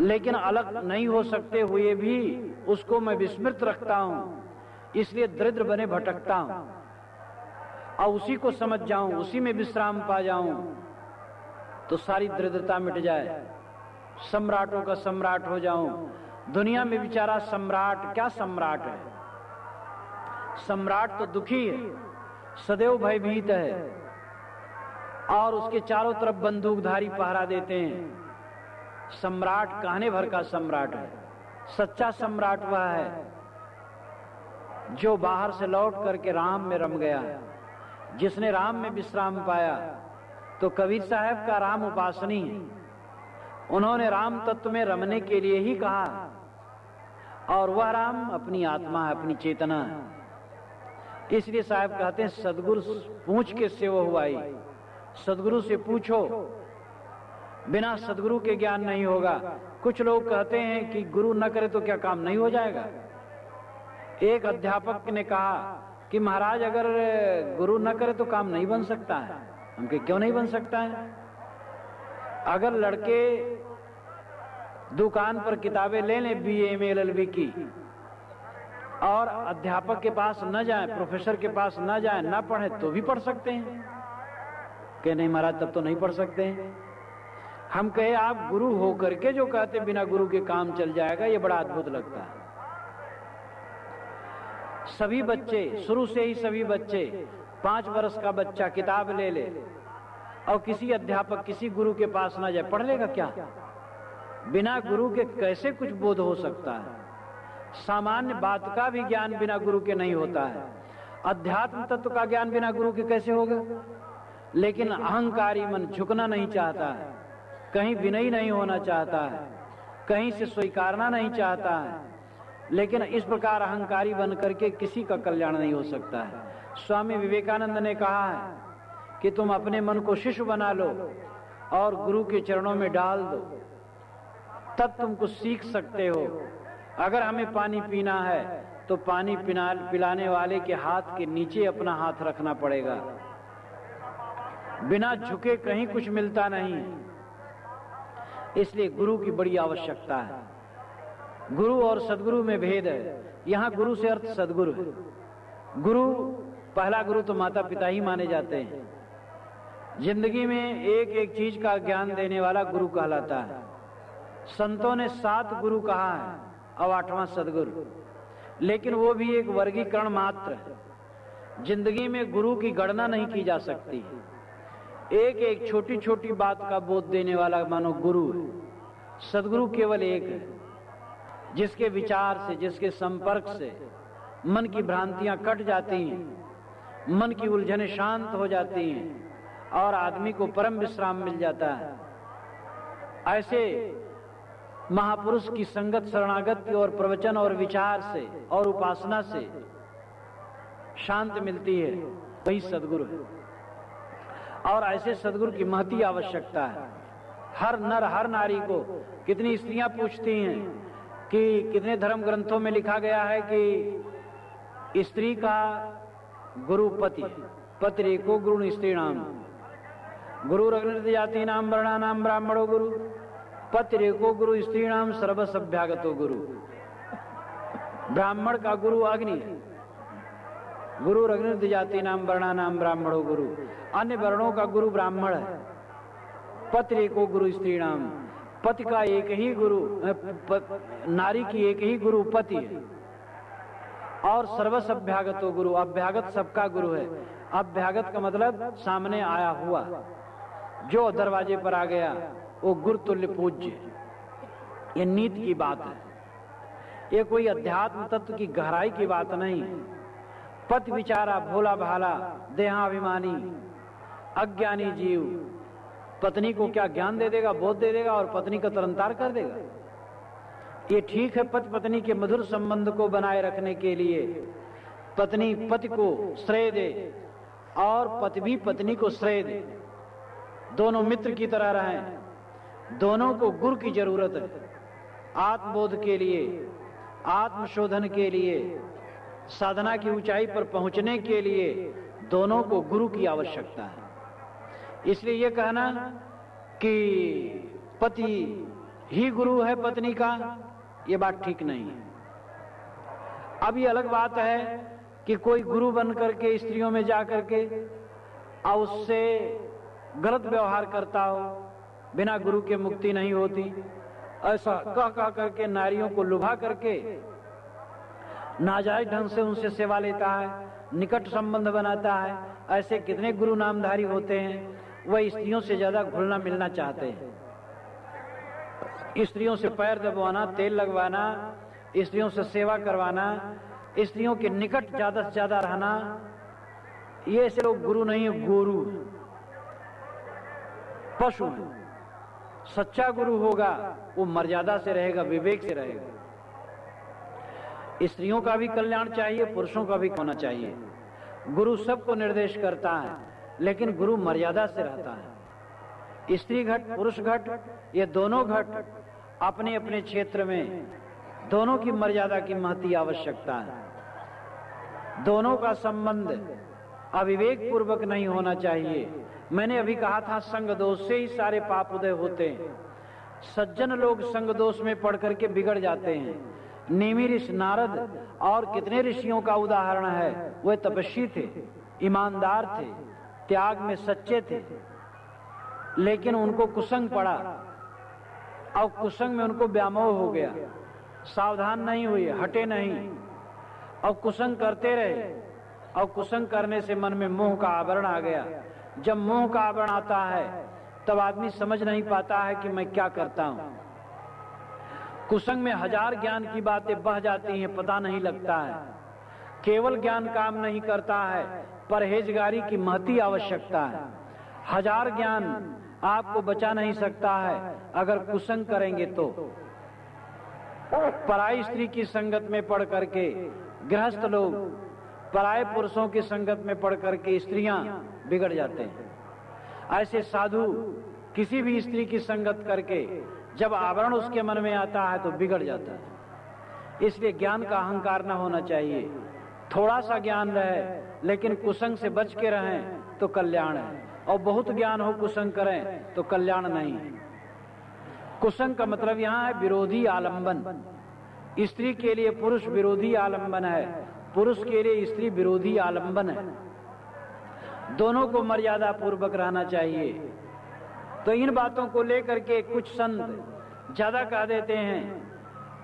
लेकिन अलग नहीं हो सकते हुए भी उसको मैं विस्मृत रखता हूं, इसलिए दरिद्र बने भटकता हूं। और उसी को समझ जाऊं, उसी में विश्राम पा जाऊं, तो सारी दरिद्रता मिट जाए, सम्राटों का सम्राट हो जाऊं। दुनिया में बेचारा सम्राट क्या सम्राट है? सम्राट तो दुखी है, सदैव भयभीत है, और उसके चारों तरफ बंदूकधारी पहरा देते हैं। सम्राट कहने भर का सम्राट है। सच्चा सम्राट वह है जो बाहर से लौट करके राम में रम गया, जिसने राम में विश्राम पाया। तो कबीर साहब का राम उपासनी है। उन्होंने राम तत्व में रमने के लिए ही कहा, और वह राम अपनी आत्मा है, अपनी चेतना है। इसलिए साहब कहते हैं सदगुरु पूछ के सेवा हुआई। सदगुरु से पूछो, बिना सदगुरु के ज्ञान नहीं होगा। कुछ लोग कहते हैं कि गुरु न करे तो क्या काम नहीं हो जाएगा। एक अध्यापक ने कहा कि महाराज अगर गुरु न करे तो काम नहीं बन सकता है। हम कहे क्यों नहीं बन सकता है? अगर लड़के दुकान पर किताबें ले लें BA में LLB की, और अध्यापक के पास न जाए, प्रोफेसर के पास न जाए, न पढ़े, तो भी पढ़ सकते हैं। कि नहीं महाराज तब तो नहीं पढ़ सकते हैं। हम कहे आप गुरु हो करके जो कहते बिना गुरु के काम चल जाएगा, ये बड़ा अद्भुत लगता है। सभी बच्चे, शुरू से ही सभी बच्चे, 5 वर्ष का बच्चा किताब ले ले और किसी अध्यापक, किसी गुरु के पास ना जाए, पढ़ लेगा क्या? बिना गुरु के कैसे कुछ बोध हो सकता है? सामान्य बात का भी ज्ञान बिना गुरु के नहीं होता है। अध्यात्म तत्व का ज्ञान बिना गुरु के कैसे होगा? लेकिन अहंकारी मन झुकना नहीं चाहता है, कहीं विनयी नहीं होना चाहता है, कहीं से स्वीकारना नहीं चाहता है। लेकिन इस प्रकार अहंकारी बन करके किसी का कल्याण नहीं हो सकता है। स्वामी विवेकानंद ने कहा है कि तुम अपने मन को शिशु बना लो और गुरु के चरणों में डाल दो, तब तुम कुछ सीख सकते हो। अगर हमें पानी पीना है तो पानी पिलाने वाले के हाथ के नीचे अपना हाथ रखना पड़ेगा। बिना झुके कहीं कुछ मिलता नहीं। इसलिए गुरु की बड़ी आवश्यकता है। गुरु और सदगुरु में भेद है। यहाँ गुरु से अर्थ सदगुरु है। गुरु, पहला गुरु तो माता पिता ही माने जाते हैं। जिंदगी में एक एक चीज का ज्ञान देने वाला गुरु कहलाता है। संतों ने 7 गुरु कहा है और 8वां सदगुरु, लेकिन वो भी एक वर्गीकरण मात्र है। जिंदगी में गुरु की गणना नहीं की जा सकती। एक एक छोटी छोटी बात का बोध देने वाला मानो गुरु है। सदगुरु केवल एक है, जिसके विचार से, जिसके संपर्क से मन की भ्रांतियां कट जाती हैं, मन की उलझनें शांत हो जाती हैं और आदमी को परम विश्राम मिल जाता है। ऐसे महापुरुष की संगत, शरणागति और प्रवचन और विचार से और उपासना से शांति मिलती है, वही सदगुरु है। और ऐसे सदगुरु की महती आवश्यकता है। हर नर, हर नारी को, कितनी स्त्रियां पूछती हैं कि कितने धर्म ग्रंथों में लिखा गया है कि स्त्री का गुरु पति, पति को गुरु स्त्री नाम, गुरु रग्नित जाति नाम वर्णा नाम ब्राह्मणो गुरु, पति को गुरु स्त्री नाम सर्वसभ्यागतो गुरु। ब्राह्मण का गुरु अग्नि है, गुरु रग्नित जाति नाम वर्णा नाम ब्राह्मणो गुरु। अन्य वर्णों का गुरु ब्राह्मण है। पति को गुरु स्त्री नाम, पति का एक ही गुरु, नारी की एक ही गुरु पति है। और सर्वसभ्यागतो गुरु, अभ्यागत सबका गुरु है। अभ्यागत का मतलब सामने आया हुआ, जो दरवाजे पर आ गया वो गुरु तुल्य पूज्य। ये नीति की बात है, ये कोई अध्यात्म तत्व की गहराई की बात नहीं। पति विचारा भोला भाला देहाभिमानी अज्ञानी जीव पत्नी को क्या ज्ञान दे देगा, बोध दे देगा और पत्नी का तरंतार कर देगा। ये ठीक है, पति पत्नी के मधुर संबंध को बनाए रखने के लिए पत्नी पति को श्रेय दे और पति भी पत्नी को श्रेय दे, दोनों मित्र की तरह रहें। दोनों को गुरु की जरूरत है। आत्मबोध के लिए, आत्मशोधन के लिए, साधना की ऊंचाई पर पहुंचने के लिए दोनों को गुरु की आवश्यकता है। इसलिए यह कहना कि पति ही गुरु है पत्नी का, यह बात ठीक नहीं है। अब ये अलग बात है कि कोई गुरु बन करके स्त्रियों में जा करके और उससे गलत व्यवहार करता हो, बिना गुरु के मुक्ति नहीं होती, ऐसा कह करके नारियों को लुभा करके नाजायज ढंग से उनसे सेवा लेता है, निकट संबंध बनाता है। ऐसे कितने गुरु नामधारी होते हैं, वह स्त्रियों से ज्यादा घुलना मिलना चाहते हैं। स्त्रियों से पैर दबवाना, तेल लगवाना, स्त्रियों से सेवा करवाना, स्त्रियों के निकट ज्यादा से ज्यादा रहना, ये ऐसे लोग गुरु नहीं है, गुरु पशु है। सच्चा गुरु होगा वो मर्यादा से रहेगा, विवेक से रहेगा। स्त्रियों का भी कल्याण चाहिए, पुरुषों का भी होना चाहिए। गुरु सबको निर्देश करता है, लेकिन गुरु मर्यादा से रहता है। स्त्री घट, पुरुष घट, ये दोनों घट अपने अपने क्षेत्र में दोनों की मर्यादा की महती आवश्यकता है। दोनों का संबंध अविवेक पूर्वक नहीं होना चाहिए। मैंने अभी कहा था, संग दोष से ही सारे पाप उदय होते हैं। सज्जन लोग संग दोष में पड़ करके बिगड़ जाते हैं। नेमि ऋषि नारद और कितने ऋषियों का उदाहरण है। वे तपस्वी थे, ईमानदार थे, त्याग में सच्चे थे, लेकिन उनको कुसंग पड़ा और कुसंग में उनको व्यामोह हो गया। सावधान नहीं हुए, हटे नहीं और कुसंग करते रहे, और कुसंग करने से मन में मोह का आवरण आ गया। जब मोह का आवरण आता है तब आदमी समझ नहीं पाता है कि मैं क्या करता हूं। कुसंग में हजार ज्ञान की बातें बह जाती हैं, पता नहीं लगता है। केवल ज्ञान काम नहीं करता है, परहेजगारी की महती आवश्यकता है। हजार ज्ञान आपको बचा नहीं सकता है अगर कुसंग करेंगे तो। पराई स्त्री की संगत में पड़ करके गृहस्थ लोग, पराये पुरुषों की संगत में पड़ करके स्त्रियां बिगड़ जाते हैं। ऐसे साधु किसी भी स्त्री की संगत करके जब आवरण उसके मन में आता है तो बिगड़ जाता है। इसलिए ज्ञान का अहंकार न होना चाहिए। थोड़ा सा ज्ञान रहे लेकिन कुसंग से बच के रहें तो कल्याण है, और बहुत ज्ञान हो कुसंग करें तो कल्याण नहीं। कुसंग का मतलब यहाँ है विरोधी आलंबन। स्त्री के लिए पुरुष विरोधी आलंबन है, पुरुष के लिए स्त्री विरोधी आलंबन है। दोनों को मर्यादा पूर्वक रहना चाहिए। तो इन बातों को लेकर के कुछ संत ज्यादा कह देते हैं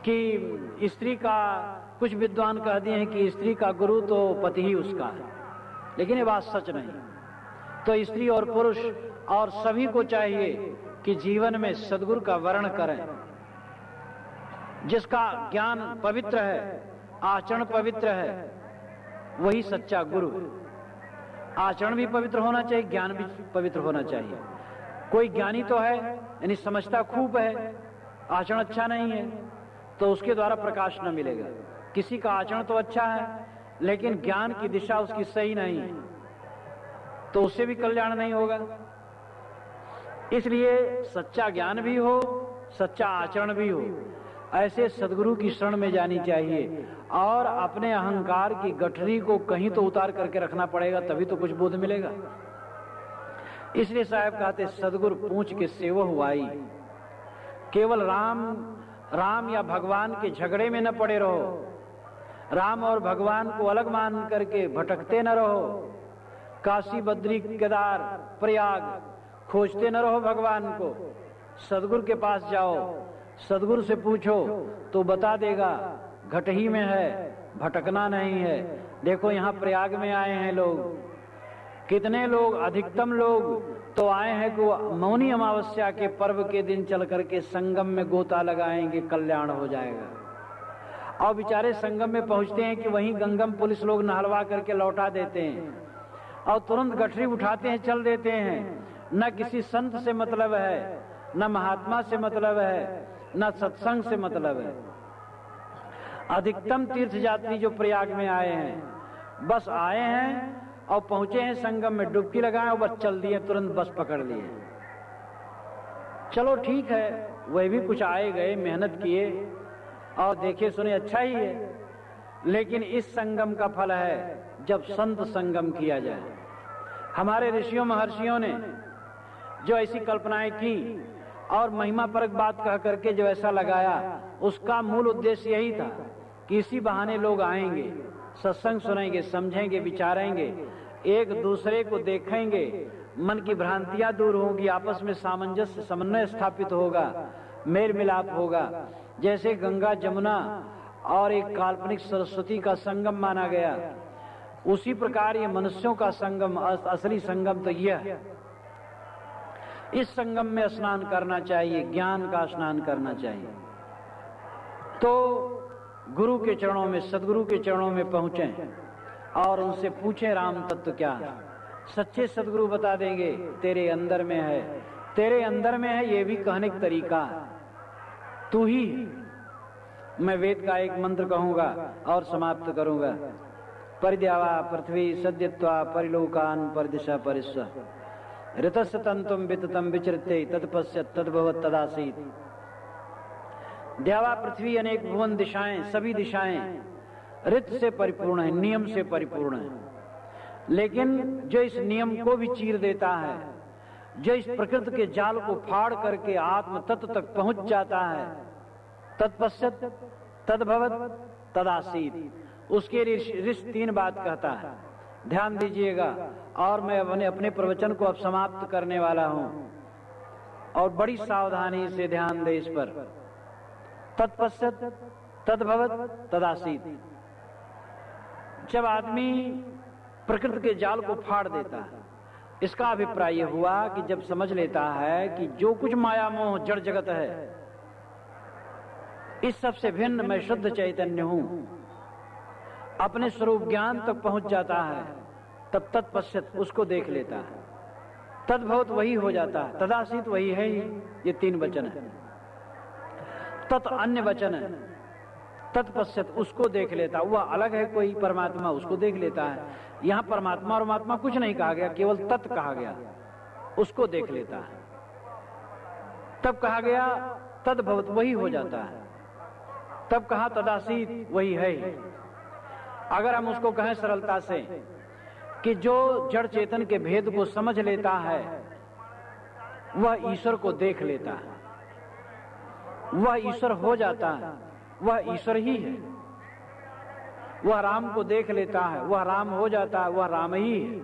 कि स्त्री का, कुछ विद्वान कह दिए हैं कि स्त्री का गुरु तो पति ही उसका है, लेकिन ये बात सच नहीं। तो स्त्री और पुरुष और सभी को चाहिए कि जीवन में सद्गुरु का वर्ण करें। जिसका ज्ञान पवित्र है, आचरण पवित्र है, वही सच्चा गुरु है। आचरण भी पवित्र होना चाहिए, ज्ञान भी पवित्र होना चाहिए। कोई ज्ञानी तो है यानी समझता खूब है, आचरण अच्छा नहीं है, तो उसके द्वारा प्रकाश न मिलेगा। किसी का आचरण तो अच्छा है लेकिन ज्ञान की दिशा उसकी सही नहीं है, तो उससे भी कल्याण नहीं होगा। इसलिए सच्चा ज्ञान भी हो, सच्चा आचरण भी हो, ऐसे सद्गुरु की शरण में जानी चाहिए। और अपने अहंकार की गठरी को कहीं तो उतार करके रखना पड़ेगा, तभी तो कुछ बोध मिलेगा। इसलिए साहब कहते सद्गुरु पूछ के सेवो हुआई। केवल राम या भगवान के झगड़े में न पड़े रहो, राम और भगवान को अलग मान करके भटकते न रहो। काशी, बद्री, केदार, प्रयाग खोजते न रहो भगवान को। सद्गुरु के पास जाओ, सद्गुरु से पूछो तो बता देगा, घटही में है, भटकना नहीं है। देखो यहाँ प्रयाग में आए हैं लोग, कितने लोग, अधिकतम लोग तो आए हैं कि मौनी अमावस्या के पर्व के दिन चल करके संगम में गोता लगाएंगे, कल्याण हो जाएगा। और बेचारे संगम में पहुंचते हैं कि वहीं गंगम पुलिस लोग नहलवा करके लौटा देते हैं और तुरंत गठरी उठाते हैं, चल देते हैं। न किसी संत से मतलब है, न महात्मा से मतलब है, न सत्संग से मतलब है। अधिकतम तीर्थ यात्री जो प्रयाग में आए हैं, बस आए हैं और पहुंचे हैं संगम में, डुबकी लगाए और बस चल दिए, तुरंत बस पकड़ लिए। चलो ठीक है, वह भी कुछ आए गए, मेहनत किए और देखे सुने, अच्छा ही है। लेकिन इस संगम का फल है जब संत संगम किया जाए। हमारे ऋषियों महर्षियों ने जो ऐसी कल्पनाएं की और महिमा परक बात कह करके जो ऐसा लगाया, उसका मूल उद्देश्य यही था कि इसी बहाने लोग आएंगे, सत्संग सुनेंगे, समझेंगे, विचारेंगे, एक दूसरे को देखेंगे, मन की भ्रांतियां दूर होंगी, आपस में सामंजस्य, समन्वय स्थापित होगा, मेल मिलाप होगा। जैसे गंगा जमुना और एक काल्पनिक सरस्वती का संगम माना गया, उसी प्रकार ये मनुष्यों का संगम, असली संगम तो यह है। इस संगम में स्नान करना चाहिए, ज्ञान का स्नान करना चाहिए। तो गुरु के चरणों में, सदगुरु के चरणों में पहुंचें और उनसे पूछें राम तत्व क्या है। सच्चे सदगुरु बता देंगे तेरे अंदर में है, तेरे अंदर में है, ये भी कहने का तरीका है, तू ही। मैं वेद का एक मंत्र कहूंगा और समाप्त करूंगा। परिद्यावा पृथ्वी सद्यत्वा परिलोकान परदिशा परिस्व ऋतस्य तंतुम विततम विचरते तत्पश्यत तद्भवत् तदासीत। द्यावा पृथ्वी अनेक भुवन दिशाएं, सभी दिशाएं ऋत से परिपूर्ण है, नियम से परिपूर्ण है। लेकिन जो इस नियम को भी चीर देता है, जो इस प्रकृति के जाल को फाड़ करके आत्म तत्व तक पहुंच जाता है, तत्पश्यत तद्भवत् तदासीत, उसके ऋष 3 बात कहता है। ध्यान दीजिएगा। और मैं अपने प्रवचन को अब समाप्त करने वाला हूं और बड़ी सावधानी से ध्यान दे इस पर। तत्पश्यत तद्भवत् तदासीत, जब आदमी प्रकृति के जाल को फाड़ देता है, इसका अभिप्राय यह हुआ कि जब समझ लेता है कि जो कुछ माया मोह जड़ जगत है, इस सब से भिन्न मैं शुद्ध चैतन्य हूं, अपने स्वरूप ज्ञान तक पहुंच जाता है, तब तत्पश्चात उसको देख लेता है। तद्भवत वही हो जाता है, तदासीत वही है ही। ये 3 वचन है। तत् अन्य वचन है, तत्पश्चात उसको देख लेता, वह अलग है कोई परमात्मा, उसको देख लेता है। यहां परमात्मा और महात्मा कुछ नहीं कहा गया, केवल तत् कहा गया, उसको देख लेता है। तब कहा गया तद्भवत वही हो जाता है, तब कहा तदासीत वही है। अगर हम उसको कहें सरलता से कि जो जड़ चेतन के भेद को समझ लेता है वह ईश्वर को देख लेता है, वह ईश्वर हो जाता है, वह ईश्वर ही है। वह राम को देख लेता है, वह राम हो जाता है, वह राम ही है।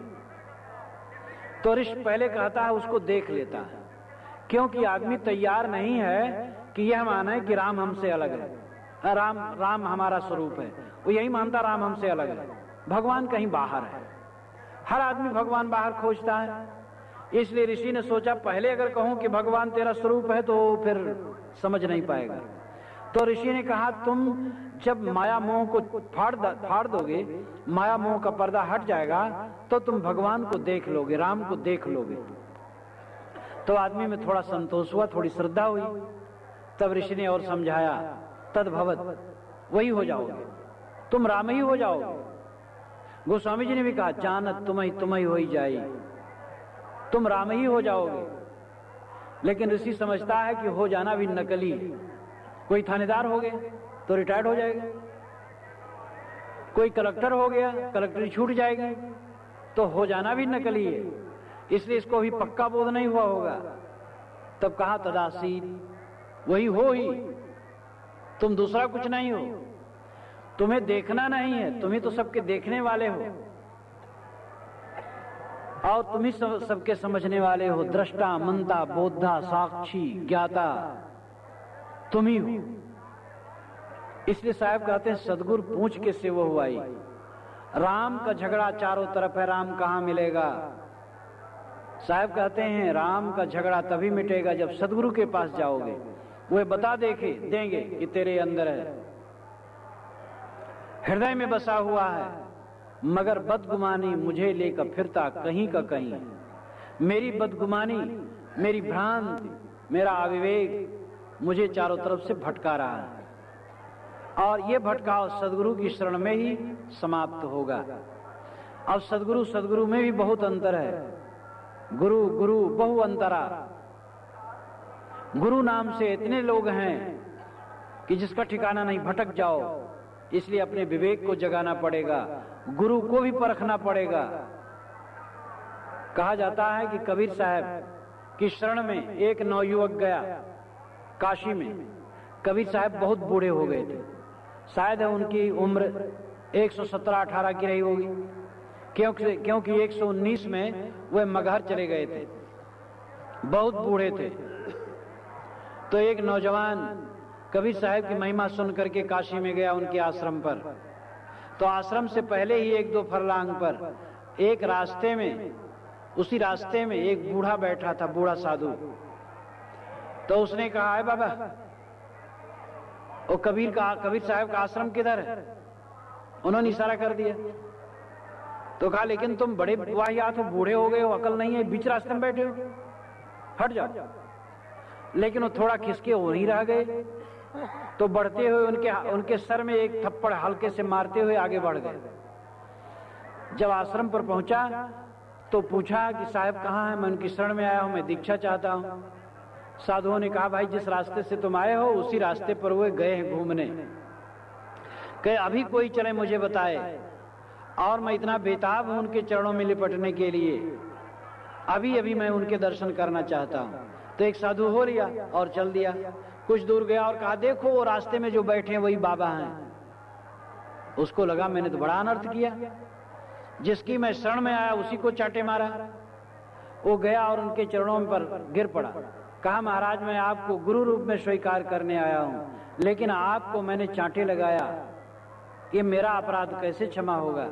तो ऋषि पहले कहता है उसको देख लेता है, क्योंकि आदमी तैयार नहीं है कि यह माने कि राम हमसे अलग है, राम हमारा स्वरूप है। वो यही मानता राम हमसे अलग है, भगवान कहीं बाहर है। हर आदमी भगवान बाहर खोजता है। इसलिए ऋषि ने सोचा पहले अगर कहूं कि भगवान तेरा स्वरूप है तो फिर समझ नहीं पाएगा। तो ऋषि ने कहा तुम जब माया मोह को फाड़ दोगे, माया मोह का पर्दा हट जाएगा, तो तुम भगवान को देख लोगे, राम को देख लोगे। तो आदमी में थोड़ा संतोष हुआ, थोड़ी श्रद्धा हुई। तब ऋषि ने और समझाया तद्भवत वही हो जाओगे, तुम राम ही हो जाओगे। गोस्वामी जी ने भी कहा जानत तुम ही हो ही जाई, तुम राम ही हो जाओगे। लेकिन ऋषि समझता है कि हो जाना भी नकली है। कोई थानेदार हो गया तो रिटायर्ड हो जाएगा, कोई कलेक्टर हो गया कलेक्टरी छूट जाएगी, तो हो जाना भी नकली है। इसलिए इसको अभी पक्का बोध नहीं हुआ होगा। तब कहा तदासीत वही हो ही, तुम दूसरा कुछ नहीं हो, तुम्हें देखना नहीं है, तुम्ही तो सबके देखने वाले हो और तुम ही सबके समझने वाले हो। दृष्टा मंता बोधा साक्षी ज्ञाता तुम ही हो। इसलिए साहब कहते हैं सदगुरु पूछ के से वो हुआई। राम का झगड़ा चारों तरफ है, राम कहां मिलेगा। साहब कहते हैं राम का झगड़ा तभी मिटेगा जब सदगुरु के पास जाओगे, वो बता देंगे कि तेरे अंदर है, हृदय में बसा हुआ है, मगर बदगुमानी मुझे लेकर फिरता कहीं का कहीं। मेरी बदगुमानी, मेरी भ्रांति, मेरा अविवेक मुझे चारों तरफ से भटका रहा है और ये भटकाव सदगुरु की शरण में ही समाप्त होगा। अब सदगुरु में भी बहुत अंतर है। गुरु गुरु बहु अंतरा। गुरु नाम से इतने लोग हैं कि जिसका ठिकाना नहीं, भटक जाओ। इसलिए अपने विवेक को जगाना पड़ेगा, गुरु को भी परखना पड़ेगा। कहा जाता है कि कबीर साहब की शरण में एक नौयुवक गया काशी में। कबीर साहब बहुत बूढ़े हो गए थे, शायद उनकी उम्र 117-18 की रही होगी, क्योंकि 119 में वे मगहर चले गए थे, बहुत बूढ़े थे। तो एक नौजवान कबीर साहब की महिमा सुन करके काशी में गया उनके आश्रम पर। तो आश्रम से पहले ही 1-2 फरलांग पर एक रास्ते में, उसी रास्ते में एक बूढ़ा बैठा था, बूढ़ा साधु। तो उसने कहा है बाबा, वो कबीर साहब का आश्रम किधर है? उन्होंने इशारा कर दिया। तो कहा लेकिन तुम बड़े वाहियात हो, बूढ़े हो गए हो, अकल नहीं है, बीच रास्ते में बैठे हो, हट जाओ। लेकिन वो थोड़ा खिसके हो नहीं रह गए, तो बढ़ते हुए उनके सर में एक थप्पड़ हल्के से मारते हुए आगे बढ़ गए। जब आश्रम पर पहुंचा तो पूछा कि साहब कहाँ है? मैं उनकी शरण में आया हूं, मैं दीक्षा चाहता हूं। साधुओं ने कहा भाई जिस रास्ते से तुम आए हो उसी रास्ते पर वो गए हैं घूमने, कहे अभी कोई चले मुझे बताए, और मैं इतना बेताब हूं उनके चरणों में लिपटने के लिए, अभी अभी मैं उनके दर्शन करना चाहता हूं। तो एक साधु हो लिया और चल दिया। कुछ दूर गया और कहा देखो वो रास्ते में जो बैठे हैं वही बाबा हैं। उसको लगा मैंने तो बड़ा अनर्थ किया, जिसकी मैं शरण में आया उसी को चाटे मारा। वो गया और उनके चरणों पर गिर पड़ा। कहा महाराज मैं आपको गुरु रूप में स्वीकार करने आया हूं, लेकिन आपको मैंने चांटे लगाया, ये मेरा अपराध कैसे क्षमा होगा?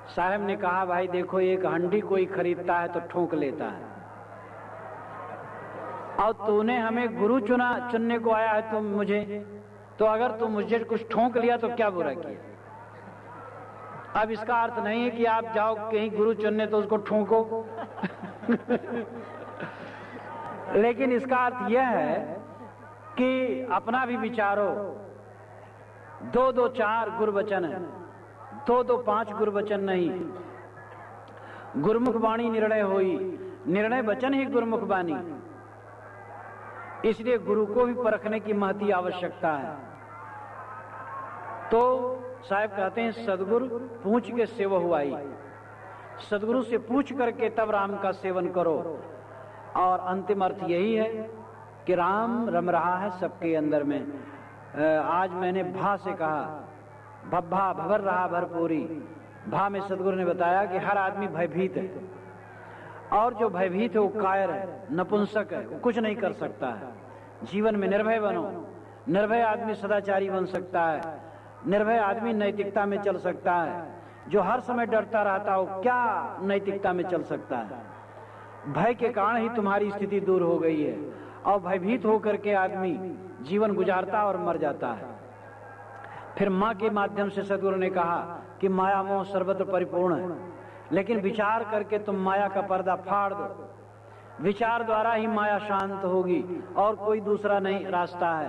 साहब ने कहा, भाई देखो, एक हंडी कोई खरीदता है तो ठोक लेता है, और तूने हमें गुरु चुनने को आया है तुम मुझे, तो अगर तुम मुझे कुछ ठोक लिया तो क्या बुरा किया? अब इसका अर्थ नहीं है कि आप जाओ कहीं गुरु चुनने तो उसको ठोको लेकिन इसका अर्थ यह है कि अपना भी विचारो। 2-2-4 गुरवचन है, 2-2-5 गुरवचन नहीं। गुरमुख वाणी निर्णय होई, निर्णय वचन ही गुरमुख वाणी। इसलिए गुरु को भी परखने की महती आवश्यकता है। तो साहब कहते हैं, सदगुरु पूछ के सेवहु आई। सदगुरु से पूछ करके तब राम का सेवन करो। और अंतिम अर्थ यही है कि राम रम रहा है सबके अंदर में। आज मैंने भा से कहा, भब्भा भवर रहा भरपूरी। भा में सदगुरु ने बताया कि हर आदमी भयभीत है, और जो भयभीत है वो कायर है, नपुंसक है, वो कुछ नहीं कर सकता है। जीवन में निर्भय बनो। निर्भय आदमी सदाचारी बन सकता है, निर्भय आदमी नैतिकता में चल सकता है। जो हर समय डरता रहता हो, क्या नैतिकता में चल सकता है? भय के कारण ही तुम्हारी स्थिति दूर हो गई है, और भयभीत होकर के आदमी जीवन गुजारता और मर जाता है। फिर माँ के माध्यम से सदगुरु ने कहा कि माया मोह सर्वत्र परिपूर्ण है, लेकिन विचार करके तुम माया का पर्दा फाड़ दो। विचार द्वारा ही माया शांत होगी, और कोई दूसरा नहीं रास्ता है।